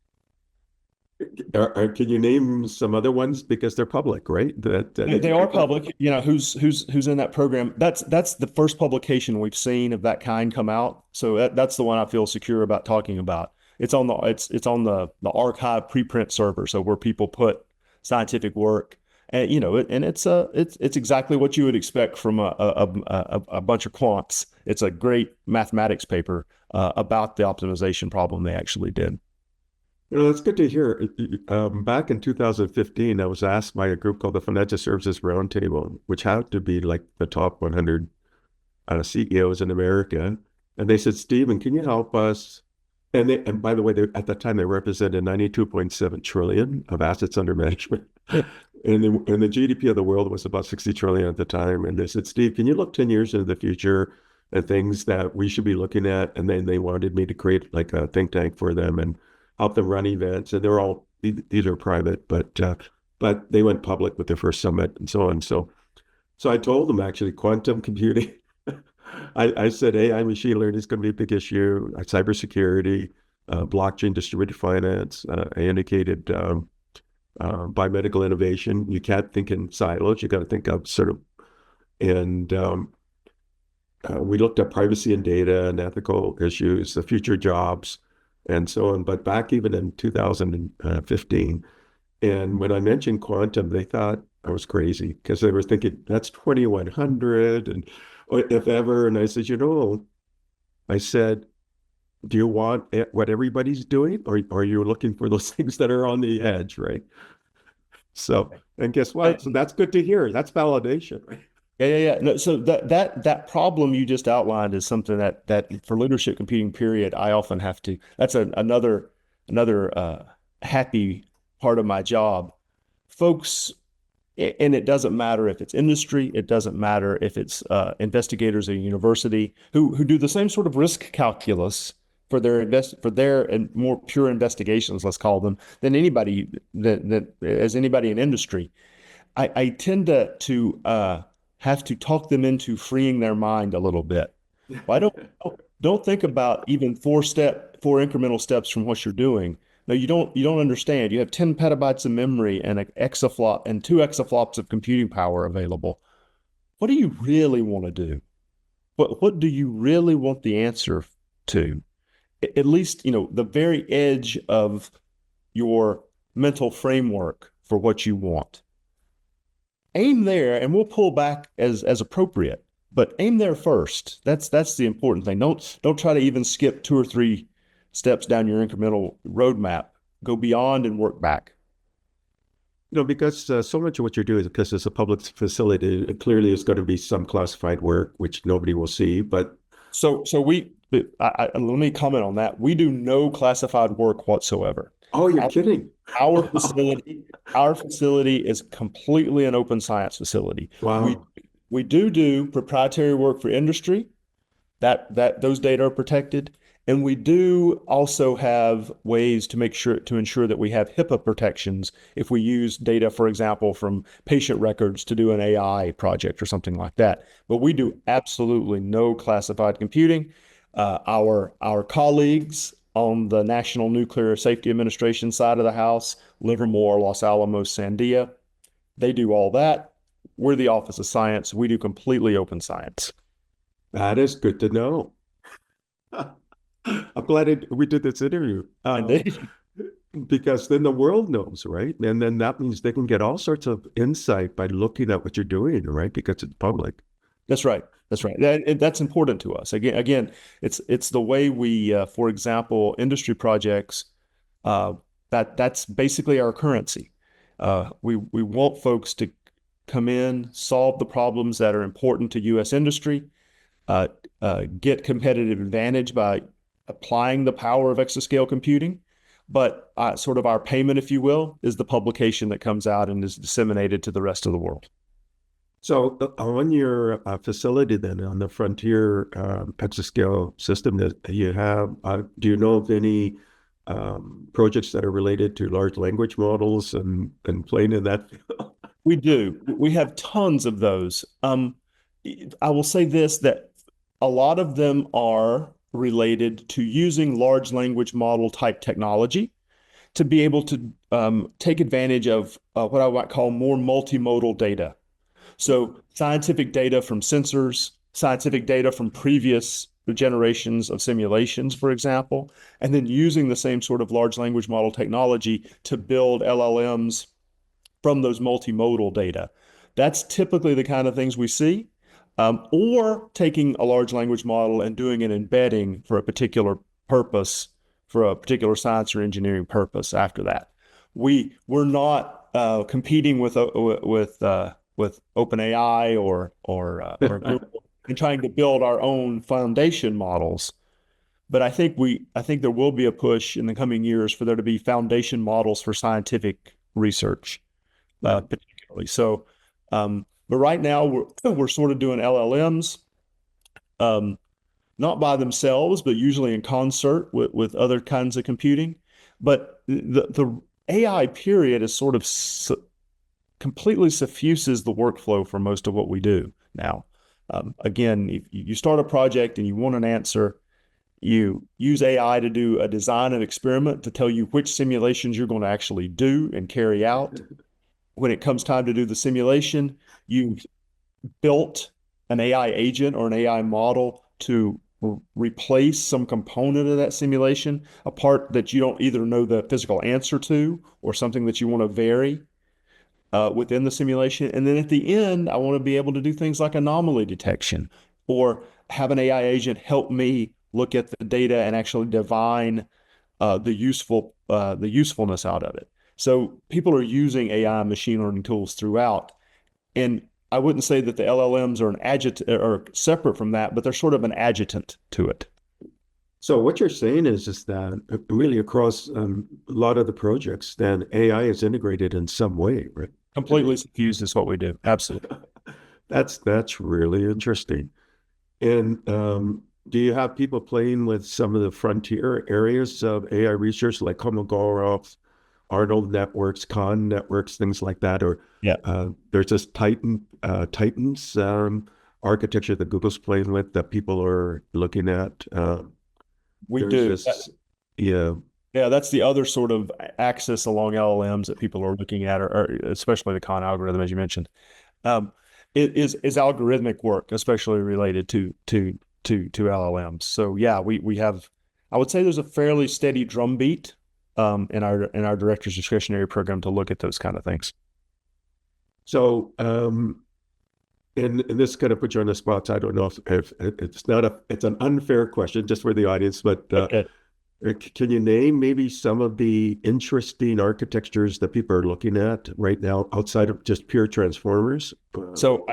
can you name some other ones, because they're public, right? they are public. Who's in that program? That's the first publication we've seen of that kind come out. So that's the one I feel secure about talking about. It's on the archive preprint server, so where people put scientific work, and it's exactly what you would expect from a bunch of quants. It's a great mathematics paper about the optimization problem they actually did. That's good to hear. Back in 2015, I was asked by a group called the Financial Services Roundtable, which had to be like the top 100 CEOs in America, and they said, "Stephen, can you help us And by the way, at that time they represented 92.7 trillion of assets under management. And the GDP of the world was about 60 trillion at the time. And they said, Steve, can you look 10 years into the future and things that we should be looking at? And then they wanted me to create like a think tank for them and help them run events. And they're all, these are private, but they went public with their first summit and so on. So I told them actually quantum computing. I said AI machine learning is going to be a big issue, cybersecurity, blockchain, distributed finance. I indicated biomedical innovation. You can't think in silos. You got to think of sort of, and we looked at privacy and data and ethical issues, the future jobs, and so on. But back even in 2015, and when I mentioned quantum, they thought I was crazy because they were thinking that's 2100 and if ever. And I said, I said, do you want what everybody's doing, or are you looking for those things that are on the edge, right? So, and guess what? So that's good to hear. That's validation, right? Yeah. No, so that problem you just outlined is something that for leadership computing period, I often have to. That's another happy part of my job. Folks, and it doesn't matter if it's industry, it doesn't matter if it's investigators at a university who do the same sort of risk calculus for their and more pure investigations, let's call them, than anybody that as anybody in industry. I tend to have to talk them into freeing their mind a little bit. Well, don't think about even four incremental steps from what you're doing. No, you don't understand. You have 10 petabytes of memory and an exaflop and 2 exaflops of computing power available. What do you really want to do? What do you really want the answer to? At least, the very edge of your mental framework for what you want. Aim there, and we'll pull back as appropriate. But aim there first. That's the important thing. Don't try to even skip 2 or 3 steps down your incremental roadmap. Go beyond and work back. Because so much of what you're doing, because it's a public facility, it clearly is going to be some classified work, which nobody will see. But let me comment on that. We do no classified work whatsoever. Oh, you're kidding. Our facility is completely an open science facility. Wow. We do proprietary work for industry. That those data are protected. And we do also have ways to ensure that we have HIPAA protections if we use data, for example, from patient records to do an AI project or something like that. But we do absolutely no classified computing. Our colleagues on the National Nuclear Safety Administration side of the house, Livermore, Los Alamos, Sandia, they do all that. We're the Office of Science. We do completely open science. That is good to know. I'm glad we did this interview. Because then the world knows, right? And then that means they can get all sorts of insight by looking at what you're doing, right? Because it's public. That's right. That's important to us. Again, it's the way we, for example, industry projects. That's basically our currency. We want folks to come in, solve the problems that are important to U.S. industry, get competitive advantage by applying the power of exascale computing. But sort of our payment, if you will, is the publication that comes out and is disseminated to the rest of the world. So on your facility then, on the Frontier exascale system that you have, do you know of any projects that are related to large language models and playing in that field? We do. We have tons of those. I will say this, that a lot of them are related to using large language model type technology to be able to take advantage of what I might call more multimodal data. So scientific data from sensors, scientific data from previous generations of simulations, for example, and then using the same sort of large language model technology to build LLMs from those multimodal data. That's typically the kind of things we see. Or taking a large language model and doing an embedding for a particular purpose, for a particular science or engineering purpose after that. We're not competing with OpenAI or Google and trying to build our own foundation models. But I think there will be a push in the coming years for there to be foundation models for scientific research, Yeah. particularly. So, but right now we're sort of doing LLMs, um, not by themselves, but usually in concert with other kinds of computing. But the AI period is sort of completely suffuses the workflow for most of what we do now. Again, if you start a project and you want an answer, you use AI to do a design and experiment to tell you which simulations you're going to actually do and carry out. When it comes time to do the simulation, you built an AI agent or an AI model to replace some component of that simulation, a part that you don't either know the physical answer to or something that you want to vary within the simulation. And then at the end, I want to be able to do things like anomaly detection or have an AI agent help me look at the data and actually divine the usefulness out of it. So people are using AI and machine learning tools throughout. And I wouldn't say that the LLMs are an adjutant or separate from that, but they're sort of an adjutant to it. So what you're saying is that really across a lot of the projects, then AI is integrated in some way, right? Completely suffused is what we do. Absolutely. That's really interesting. And do you have people playing with some of the frontier areas of AI research, like Kolmogorov, Arnold networks, Kahn networks, things like that? Or Yeah, there's this Titans architecture that Google's playing with that people are looking at. we There's do. this, yeah. Yeah, that's the other sort of axis along LLMs that people are looking at, or especially the Kahn algorithm, as you mentioned. Um, it is algorithmic work, especially related to LLMs. So yeah, we have, I would say there's a fairly steady drumbeat in our director's discretionary program to look at those kind of things. So, and this kind of puts you on the spot. So I don't know if it's not it's an unfair question just for the audience, but Okay. can you name maybe some of the interesting architectures that people are looking at right now outside of just pure transformers? So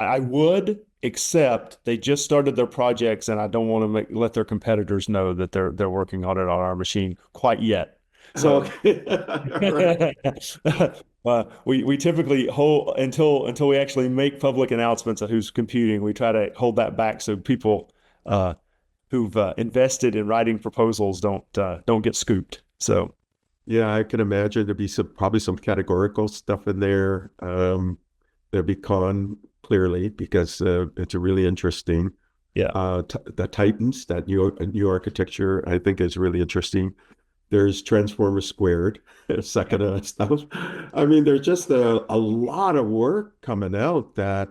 I would, except they just started their projects, and I don't want to let their competitors know that they're working on it on our machine quite yet. So Okay. All right. we typically hold until we actually make public announcements of who's computing. We try to hold that back so people who've invested in writing proposals don't get scooped. So Yeah, I can imagine there'd be probably some categorical stuff in there. There'd be con clearly because it's really interesting. yeah, The Titans, that new architecture, I think is really interesting. There's Transformers Squared, second stuff. I mean, there's just a lot of work coming out that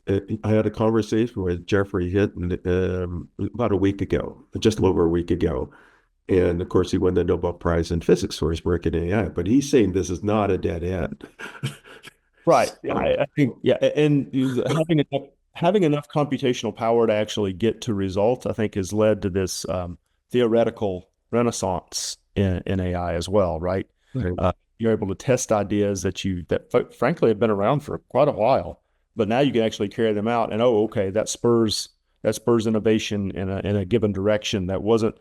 I had a conversation with Jeffrey Hinton about a week ago, just over a week ago. And of course, he won the Nobel Prize in physics for his work in AI, but he's saying this is not a dead end. right. So, I think yeah, and having enough computational power to actually get to results, I think, has led to this theoretical renaissance in AI as well. Right. right. You're able to test ideas that frankly have been around for quite a while, but now you can actually carry them out. And oh, okay, that spurs innovation in a given direction that wasn't.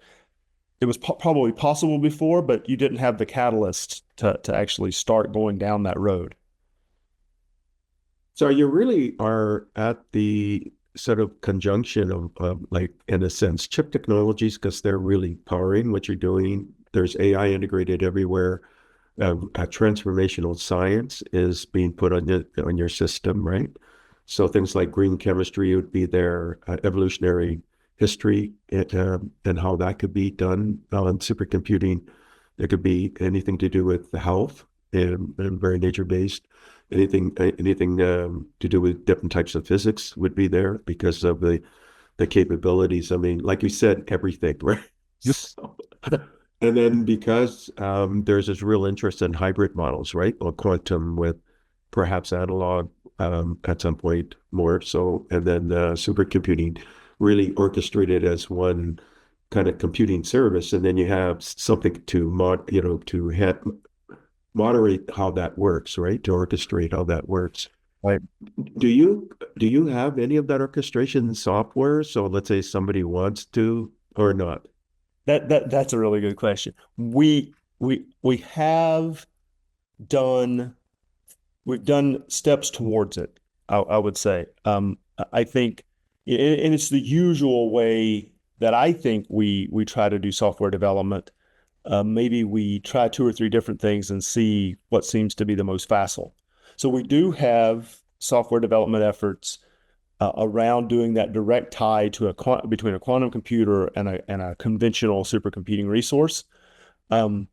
It was probably possible before, but you didn't have the catalyst to actually start going down that road. So you really are at the sort of conjunction of like, in a sense, chip technologies, because they're really powering what you're doing. There's AI integrated everywhere. Transformational science is being put on your system, right? So things like green chemistry would be there, evolutionary history, and how that could be done on supercomputing. There could be anything to do with the health and very nature based. Anything to do with different types of physics would be there because of the capabilities. I mean, like you said, everything, right? Yep. So, and then because there's this real interest in hybrid models, right? Or quantum with perhaps analog at some point more so, and then supercomputing really orchestrated as one kind of computing service, and then you have something to moderate how that works, right? To orchestrate how that works. Right. Do you have any of that orchestration software? So let's say somebody wants to or not. That's a really good question. We have done we've done steps towards it, I would say. I think, and it's the usual way that I think we try to do software development. Maybe we try two or three different things and see what seems to be the most facile. So we do have software development efforts around doing that direct tie to between a quantum computer and a conventional supercomputing resource. Um,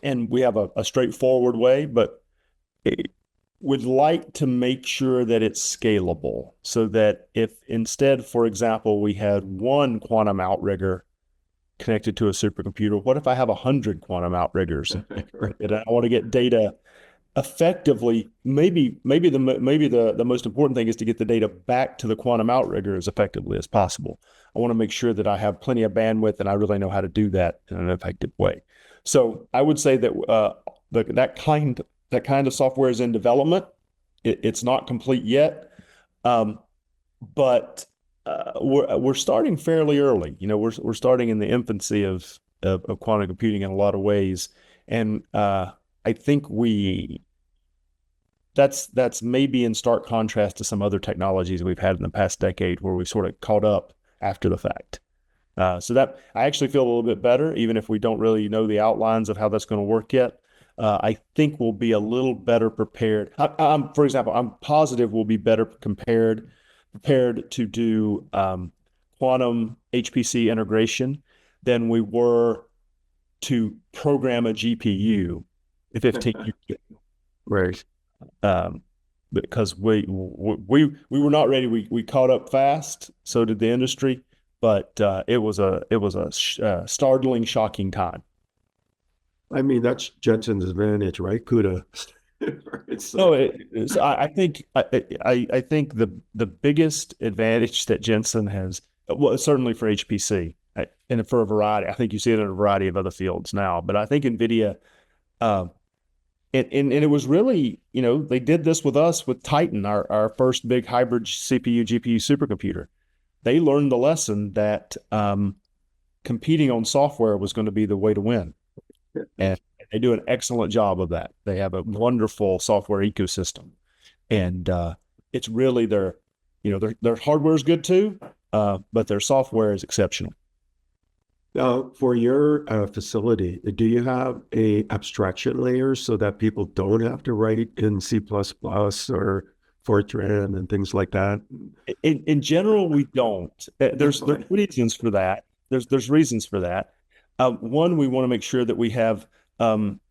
and we have a straightforward way, but it, would like to make sure that it's scalable so that if instead, for example, we had one quantum outrigger connected to a supercomputer, what if I have 100 quantum outriggers? And I want to get data effectively. Maybe the most important thing is to get the data back to the quantum outrigger as effectively as possible. I want to make sure that I have plenty of bandwidth and I really know how to do that in an effective way. So I would say that that kind of software is in development. It's not complete yet, um, but we're starting fairly early. You know, we're starting in the infancy of quantum computing in a lot of ways, and I think we that's maybe in stark contrast to some other technologies we've had in the past decade where we sort of caught up after the fact. So that I actually feel a little bit better, even if we don't really know the outlines of how that's going to work yet. I think we'll be a little better prepared. For example, I'm positive we'll be better prepared to do quantum HPC integration than we were to program a GPU 15 years ago. Right. Um, because we were not ready. We caught up fast. So did the industry, but it was a startling, shocking time. I mean, that's Jensen's advantage, right? CUDA. Right. No, So, I think the biggest advantage that Jensen has, well, certainly for HPC, and for a variety, I think you see it in a variety of other fields now, but I think NVIDIA, uh, and it was really, they did this with us with Titan, our first big hybrid CPU GPU supercomputer. They learned the lesson that competing on software was going to be the way to win. And they do an excellent job of that. They have a wonderful software ecosystem, and it's really their hardware is good too, but their software is exceptional. now, for your facility, do you have a abstraction layer so that people don't have to write in C++ or Fortran and things like that? In general, we don't. There's reasons for that. There's reasons for that. One, we want to make sure that we have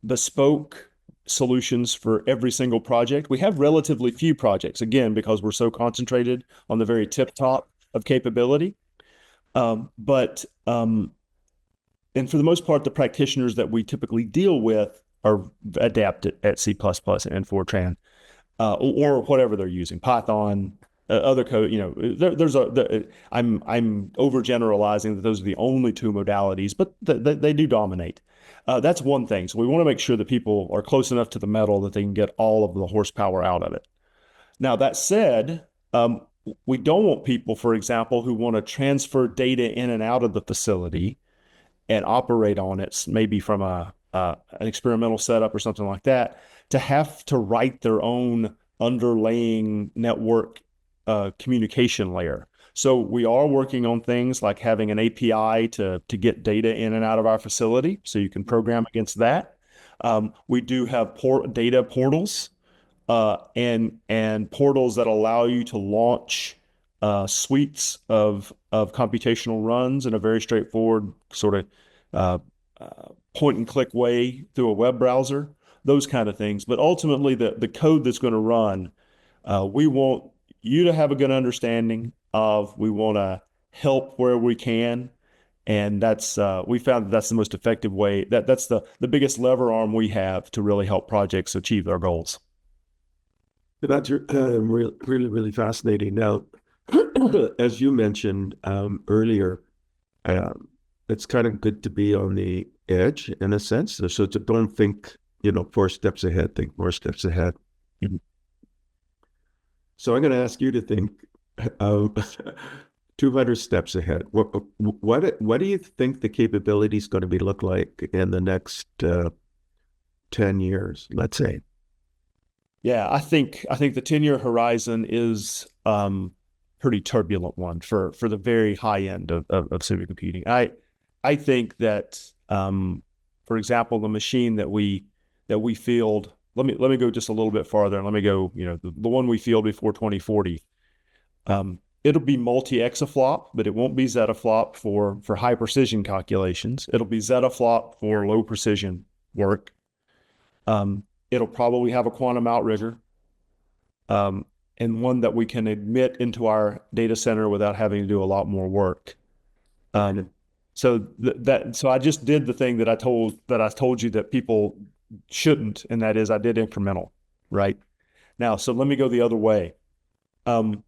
bespoke solutions for every single project. We have relatively few projects, again, because we're so concentrated on the very tip top of capability. But and for the most part, the practitioners that we typically deal with are adapted at C++ and Fortran, or whatever they're using, Python, other code. I'm overgeneralizing that those are the only two modalities, but they do dominate. That's one thing. So we want to make sure that people are close enough to the metal that they can get all of the horsepower out of it. Now, that said, we don't want people, for example, who want to transfer data in and out of the facility and operate on it, maybe from an experimental setup or something like that, to have to write their own underlying network communication layer. So we are working on things like having an API to get data in and out of our facility, so you can program against that. We do have data portals and portals that allow you to launch suites of computational runs in a very straightforward sort of uh, point and click way through a web browser, those kind of things. But ultimately, the code that's going to run, we want you to have a good understanding of. We want to help where we can, and that's we found that that's the most effective way. That's the biggest lever arm we have to really help projects achieve their goals. That's really, really fascinating. Now, as you mentioned earlier, um, it's kind of good to be on the edge in a sense. So don't think, 4 steps ahead, think more steps ahead. Mhm. So I'm going to ask you to think uh, 200 steps ahead. What do you think the capability is going to be look like in the next 10 years, let's say? Yeah, I think the 10-year horizon is pretty turbulent one for the very high end of supercomputing. I think that for example, the machine that we field, let me go just a little bit farther and let me go, the one we field before 2040. It'll be multi-exaflop, but it won't be zettaflop for high precision calculations. It'll be zettaflop for low precision work. It'll probably have a quantum outrigger, and one that we can admit into our data center without having to do a lot more work. So I just did the thing that I told you that people shouldn't, and that is I did incremental, right? Now, so let me go the other way. Um,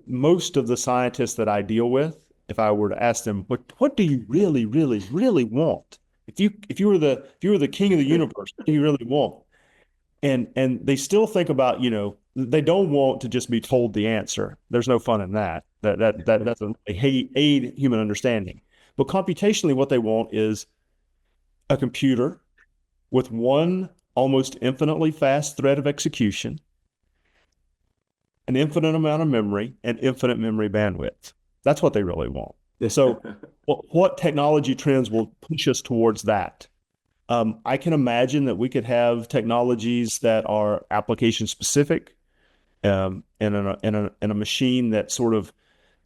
Most of the scientists that I deal with, if I were to ask them, what do you really, really, really want? If you were the king of the universe, what do you really want? And they still think about, they don't want to just be told the answer. There's no fun in that. That doesn't aid human understanding. But computationally, what they want is a computer with one almost infinitely fast thread of execution, an infinite amount of memory, and infinite memory bandwidth. That's what they really want. So, what technology trends will push us towards that? I can imagine that we could have technologies that are application specific, in a machine that sort of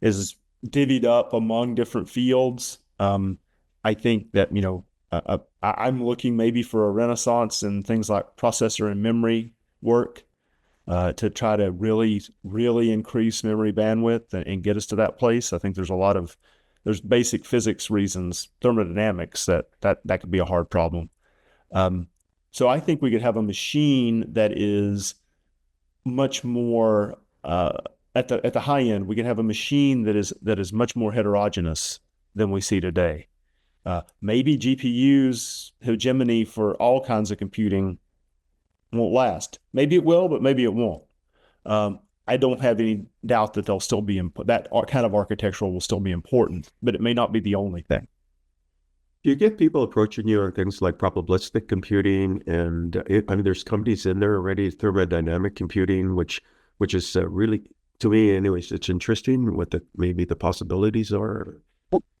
is divvied up among different fields. I think that I'm looking maybe for a renaissance in things like processor and memory work, to try to really, really increase memory bandwidth and get us to that place. I think there's basic physics reasons, thermodynamics, that could be a hard problem. Um, so I think we could have a machine that is much more at the high end. We can have a machine that is much more heterogeneous than we see today. Maybe GPUs hegemony for all kinds of computing won't last. Maybe it will, but maybe it won't. I don't have any doubt that they'll still be that kind of architectural will still be important, but it may not be the only thing. Do you get people approaching you on things like probabilistic computing, and I mean, there's companies in there already, thermodynamic computing, which is really, to me, anyways, it's interesting what maybe the possibilities are.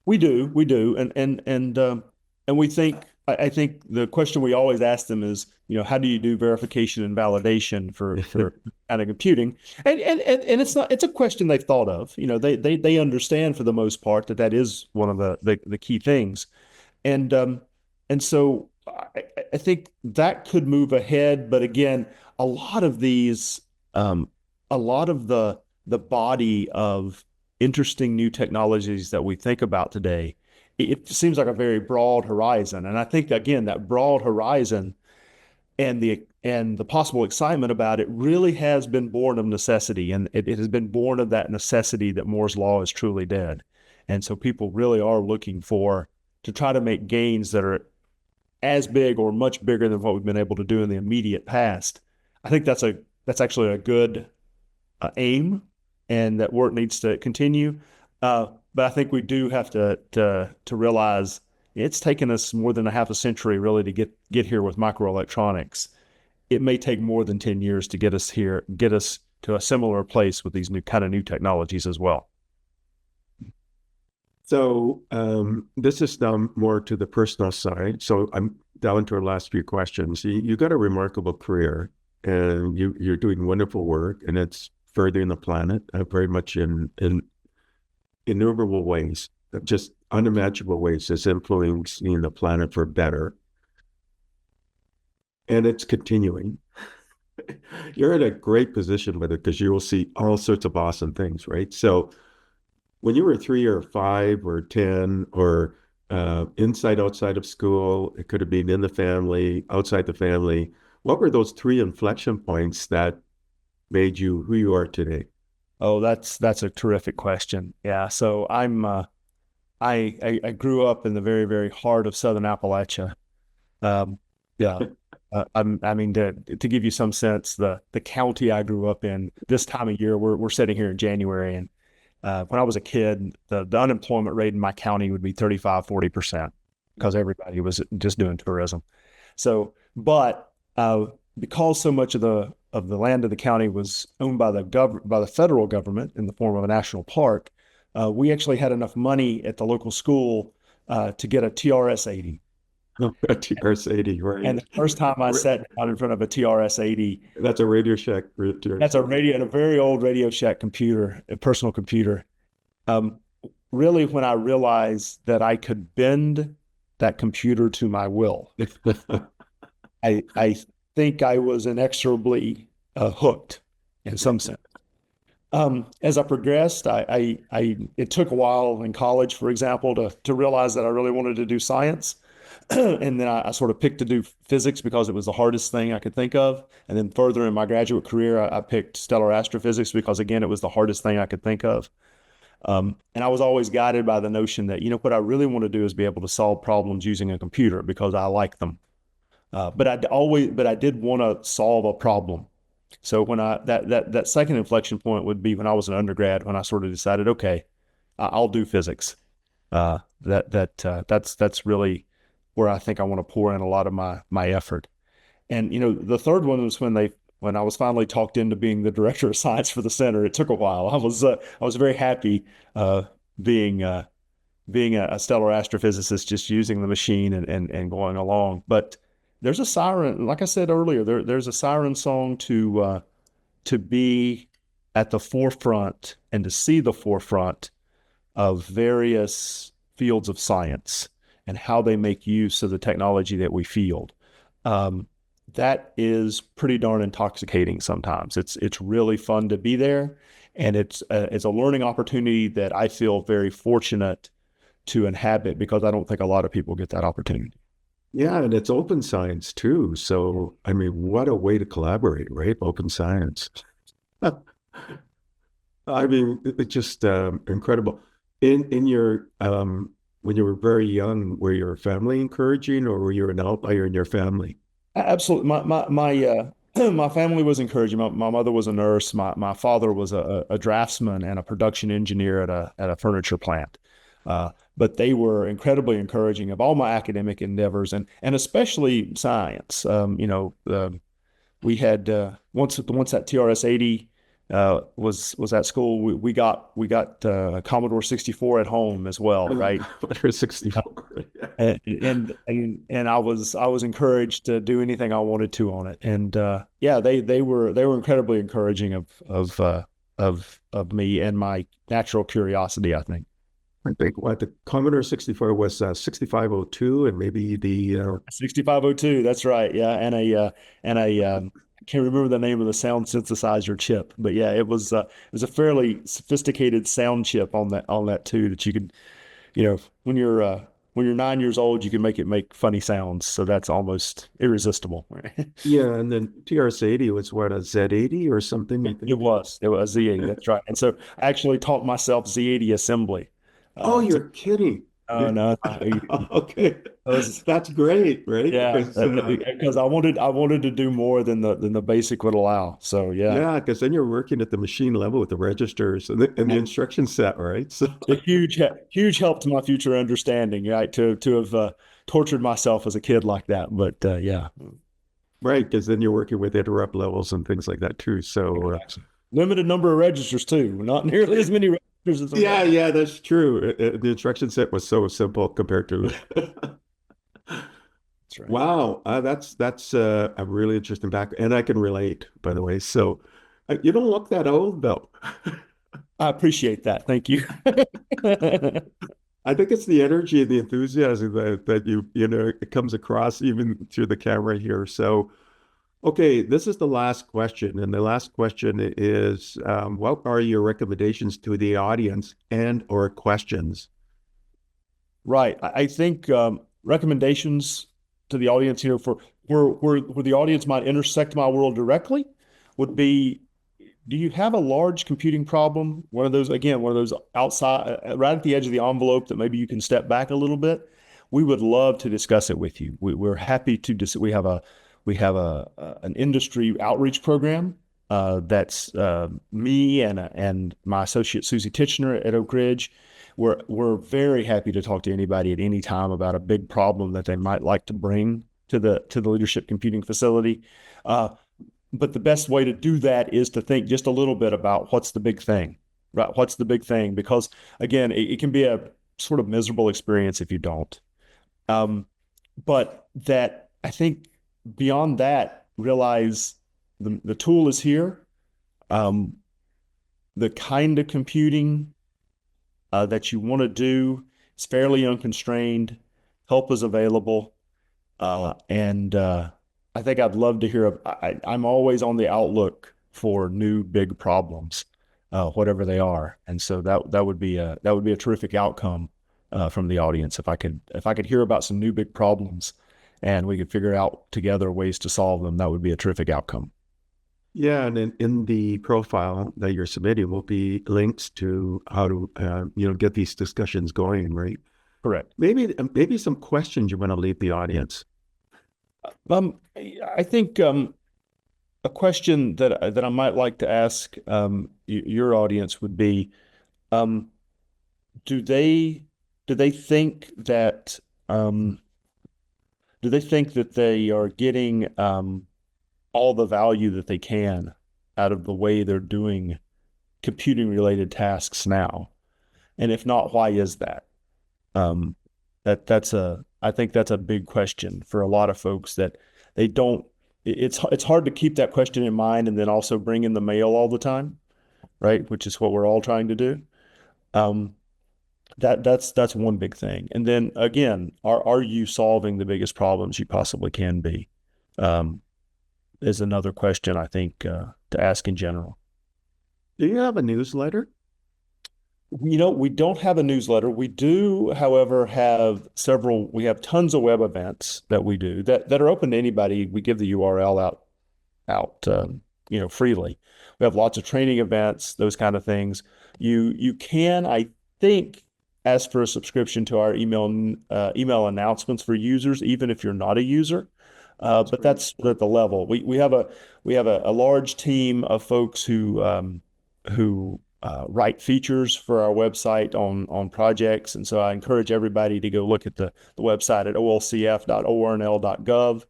We do, and we think. I think the question we always ask them is, how do you do verification and validation for kind of computing? And it's a question they've thought of. They understand for the most part that is one of the key things. And so I think that could move ahead. But again, a lot of these, a lot of the body of interesting new technologies that we think about today, it seems like a very broad horizon. And I think again, that broad horizon and the possible excitement about it really has been born of necessity, and it has been born of that necessity that Moore's law is truly dead. And so people really are looking to try to make gains that are as big or much bigger than what we've been able to do in the immediate past. I think that's actually a good aim, and that work needs to continue. But I think we do have to realize it's taken us more than a half a century really to get here with microelectronics. It may take more than 10 years to get us here, get us to a similar place with these new technologies as well. So this is now more to the personal side. So I'm down to our last few questions. You got a remarkable career, and you're doing wonderful work, and it's furthering the planet very much in innumerable ways, just unimaginable ways. It's influencing the planet for better, and it's continuing. You're in a great position with it because you will see all sorts of awesome things, right? So when you were 3 or 5 or 10 or inside, outside of school, it could have been in the family, outside the family. What were those 3 inflection points that made you who you are today? Oh, that's a terrific question. Yeah. So I grew up in the very, very heart of Southern Appalachia. Um, yeah. I mean, to give you some sense, the county I grew up in, this time of year, we're sitting here in January, and when I was a kid, the unemployment rate in my county would be 35-40% because everybody was just doing tourism. So, but because so much of the land of the county was owned by the federal government in the form of a national park, we actually had enough money at the local school to get a TRS-80. A TRS-80, And right? the first time I sat down in front of a TRS-80, That's a Radio Shack that's a very old Radio Shack computer, a personal computer. Um, Really, when I realized that I could bend that computer to my will, I think I was inexorably hooked in some sense. As I progressed, it took a while in college, for example, to realize that I really wanted to do science. And then I sort of picked to do physics because it was the hardest thing I could think of. And then further in my graduate career, I picked stellar astrophysics because, again, it was the hardest thing I could think of. And I was always guided by the notion that, what I really want to do is be able to solve problems using a computer because I like them. But I did want to solve a problem. So when that second inflection point would be when I was an undergrad, when I sort of decided, okay, I'll do physics. That's really where I think I want to pour in a lot of my effort. And the third one was when I was finally talked into being the director of science for the center. It took a while. I was very happy being a stellar astrophysicist, just using the machine and going along. But there's a siren, like I said earlier, there's a siren song to be at the forefront and to see the forefront of various fields of science and how they make use of the technology that we field. That is pretty darn intoxicating sometimes. It's really fun to be there, and it's a learning opportunity that I feel very fortunate to inhabit because I don't think a lot of people get that opportunity. Yeah, and it's open science too. So, I mean, what a way to collaborate, right? Open science. I mean, it's just incredible. In your when you were very young, were your family encouraging, or were you an outlier in your family? Absolutely. My family was encouraging. My mother was a nurse. My father was a draftsman and a production engineer at a furniture plant. But they were incredibly encouraging of all my academic endeavors and especially science. We had once that TRS-80 was at school, we got Commodore 64 at home as well, right? Commodore 64. And I was encouraged to do anything I wanted to on it. And yeah, they were incredibly encouraging of me and my natural curiosity, I think. I think what the Commodore 64 was 6502 and maybe the 6502, that's right. Yeah, I can't remember the name of the sound synthesizer chip, but yeah, it was a fairly sophisticated sound chip on that too that you could, when you're 9 years old, you can make it make funny sounds. So that's almost irresistible. yeah, and then TRS-80 was what, a Z80 or something? It was Z80. That's right. And so I actually taught myself Z80 assembly. Oh, you're kidding. Oh no, Okay. That's great, right? yeah, because I wanted to do more than the basic would allow. So yeah, Yeah, because then you're working at the machine level with the registers and the instruction set, right? So a huge help to my future understanding, right? To have tortured myself as a kid like that, but yeah, right, because then you're working with interrupt levels and things like that too. So limited number of registers too, not nearly as many registers as yeah, yeah, that's true. The instruction set was so simple compared to. That's right. Wow, that's a really interesting back, and I can relate, by the way. So you don't look that old though. I appreciate that. Thank you. I think it's the energy and the enthusiasm that it comes across even through the camera here. So, okay, this is the last question, and the last question is, what are your recommendations to the audience and or questions? Right. I think recommendations to the audience, for where the audience might intersect my world directly would be, do you have a large computing problem? One of those outside, right at the edge of the envelope that maybe you can step back a little bit. We would love to discuss it with you. We're happy to we have We have an industry outreach program that's me and my associate Susie Titchener at Oak Ridge. We're very happy to talk to anybody at any time about a big problem that they might like to bring to the leadership computing facility. But the best way to do that is to think just a little bit about what's the big thing, right? What's the big thing? Because again, it can be a sort of miserable experience if you don't. But that I think beyond that, realize the tool is here. The kind of computing that you want to do is fairly unconstrained. Help is available. And I think I'd love to hear. I'm always on the outlook for new big problems, whatever they are. And so that would be a terrific outcome from the audience if I could hear about some new big problems, and we could figure out together ways to solve them. That would be a terrific outcome. Yeah, and in the profile that you're submitting will be links to how to get these discussions going, right? Correct. Maybe some questions you want to leave the audience. I think a question that I might like to ask your audience would be, do they think that they are getting all the value that they can out of the way they're doing computing related tasks now? And if not, why is that? I think that's a big question for a lot of folks that they don't, it's hard to keep that question in mind and then also bring in the mail all the time, right? Which is what we're all trying to do. That's one big thing. And then again, are you solving the biggest problems you possibly can be? Is another question I think to ask in general. Do you have a newsletter? We don't have a newsletter. We do, however, we have tons of web events that we do that are open to anybody. We give the URL out freely. We have lots of training events, those kind of things. You can, I think, ask for a subscription to our email announcements for users, even if you're not a user. But that's at the level. We have a large team of folks who write features for our website on projects, and so I encourage everybody to go look at the website at olcf.ornl.gov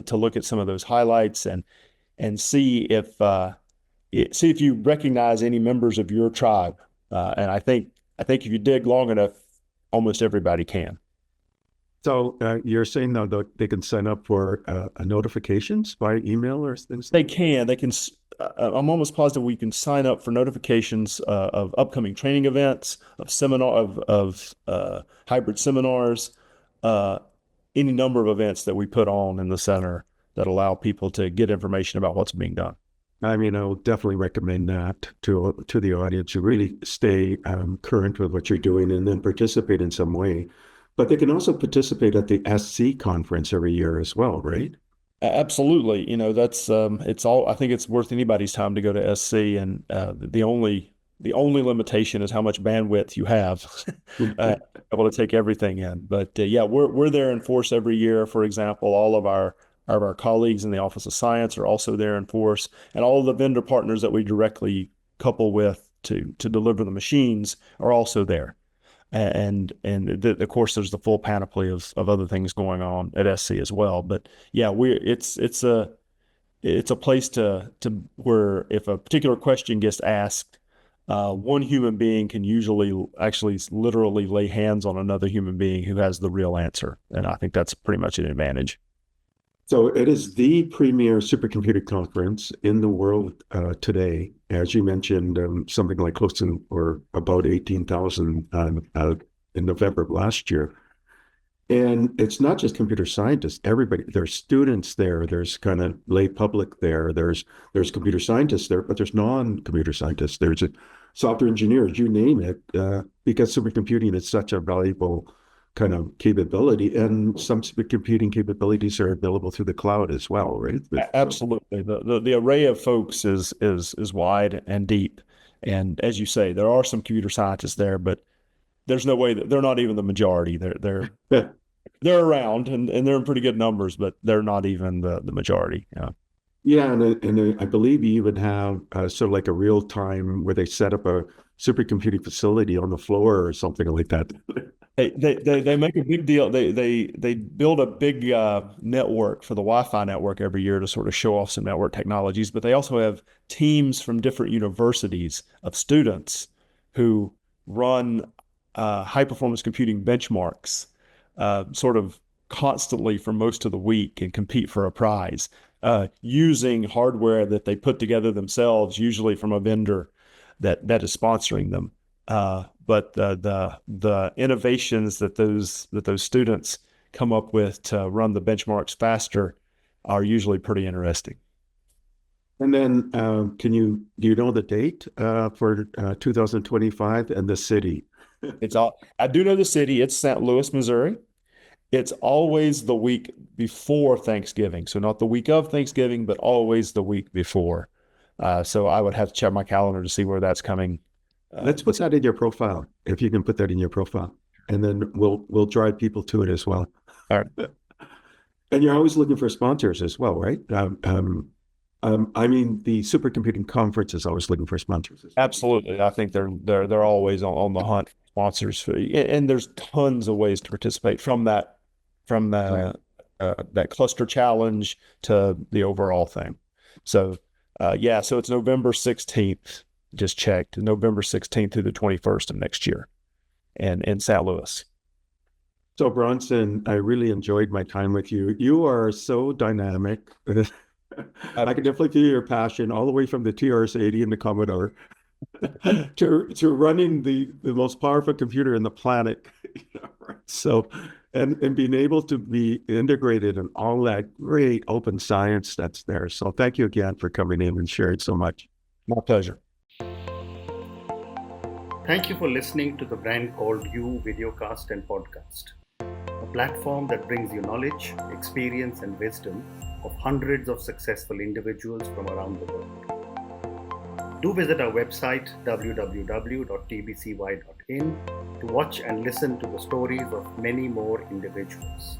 to look at some of those highlights and see if you recognize any members of your tribe. And I think if you dig long enough, almost everybody can. So you're saying though that they can sign up for notifications by email or things? They can. I'm almost positive we can sign up for notifications of upcoming training events, of hybrid seminars, any number of events that we put on in the center that allow people to get information about what's being done. I mean, I will definitely recommend that to the audience to really stay current with what you're doing and then participate in some way. But they can also participate at the SC conference every year as well, right? Absolutely. That's it's all. I think it's worth anybody's time to go to SC, and the only limitation is how much bandwidth you have able to take everything in. But yeah, we're there in force every year. For example, all of our colleagues in the Office of Science are also there in force, and all of the vendor partners that we directly couple with to deliver the machines are also there. And of course, there's the full panoply of other things going on at SC as well. But yeah, it's a place to where if a particular question gets asked, one human being can usually actually literally lay hands on another human being who has the real answer. And I think that's pretty much an advantage. So it is the premier supercomputer conference in the world today. As you mentioned, something like close to or about 18,000 in November of last year. And it's not just computer scientists, everybody. There's students there, there's kind of lay public there, there's computer scientists there, but there's non-computer scientists. There's software engineers, you name it, because supercomputing is such a valuable kind of capability, and some supercomputing capabilities are available through the cloud as well, right? Absolutely. The array of folks is wide and deep. And as you say, there are some computer scientists there, but there's no way that they're not even the majority. They're They're around and they're in pretty good numbers, but they're not even the majority. Yeah. Yeah, and I believe you even have sort of like a real time where they set up a supercomputing facility on the floor or something like that. They make a big deal. They build a big network for the Wi-Fi network every year to sort of show off some network technologies. But they also have teams from different universities of students who run high performance computing benchmarks sort of constantly for most of the week and compete for a prize using hardware that they put together themselves, usually from a vendor that is sponsoring them. But the innovations that those students come up with to run the benchmarks faster are usually pretty interesting. And then do you know the date for 2025 and the city? I do know the city. It's St. Louis, Missouri. It's always the week before Thanksgiving. So not the week of Thanksgiving, but always the week before. So I would have to check my calendar to see where that's coming. Let's put that in your profile, if you can put that in your profile, and then we'll drive people to it as well. All right. And you're always looking for sponsors as well, right? I mean, the supercomputing conference is always looking for sponsors. Absolutely. I think they're always on the hunt for sponsors and there's tons of ways to participate from that that cluster challenge to the overall thing. So yeah, so it's November 16th. Just checked, November 16th through the 21st of next year, and in St. Louis. So Bronson, I really enjoyed my time with you. You are so dynamic. I can definitely feel your passion all the way from the TRS-80 and the Commodore to running the most powerful computer in the planet. Right? So, and being able to be integrated in all that great open science that's there. So thank you again for coming in and sharing so much. My pleasure. Thank you for listening to the Brand Called You videocast and podcast, a platform that brings you knowledge, experience, and wisdom of hundreds of successful individuals from around the world. Do visit our website www.tbcy.in to watch and listen to the stories of many more individuals.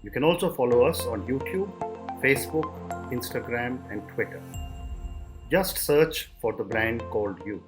You can also follow us on YouTube, Facebook, Instagram, and Twitter. Just search for the Brand Called You.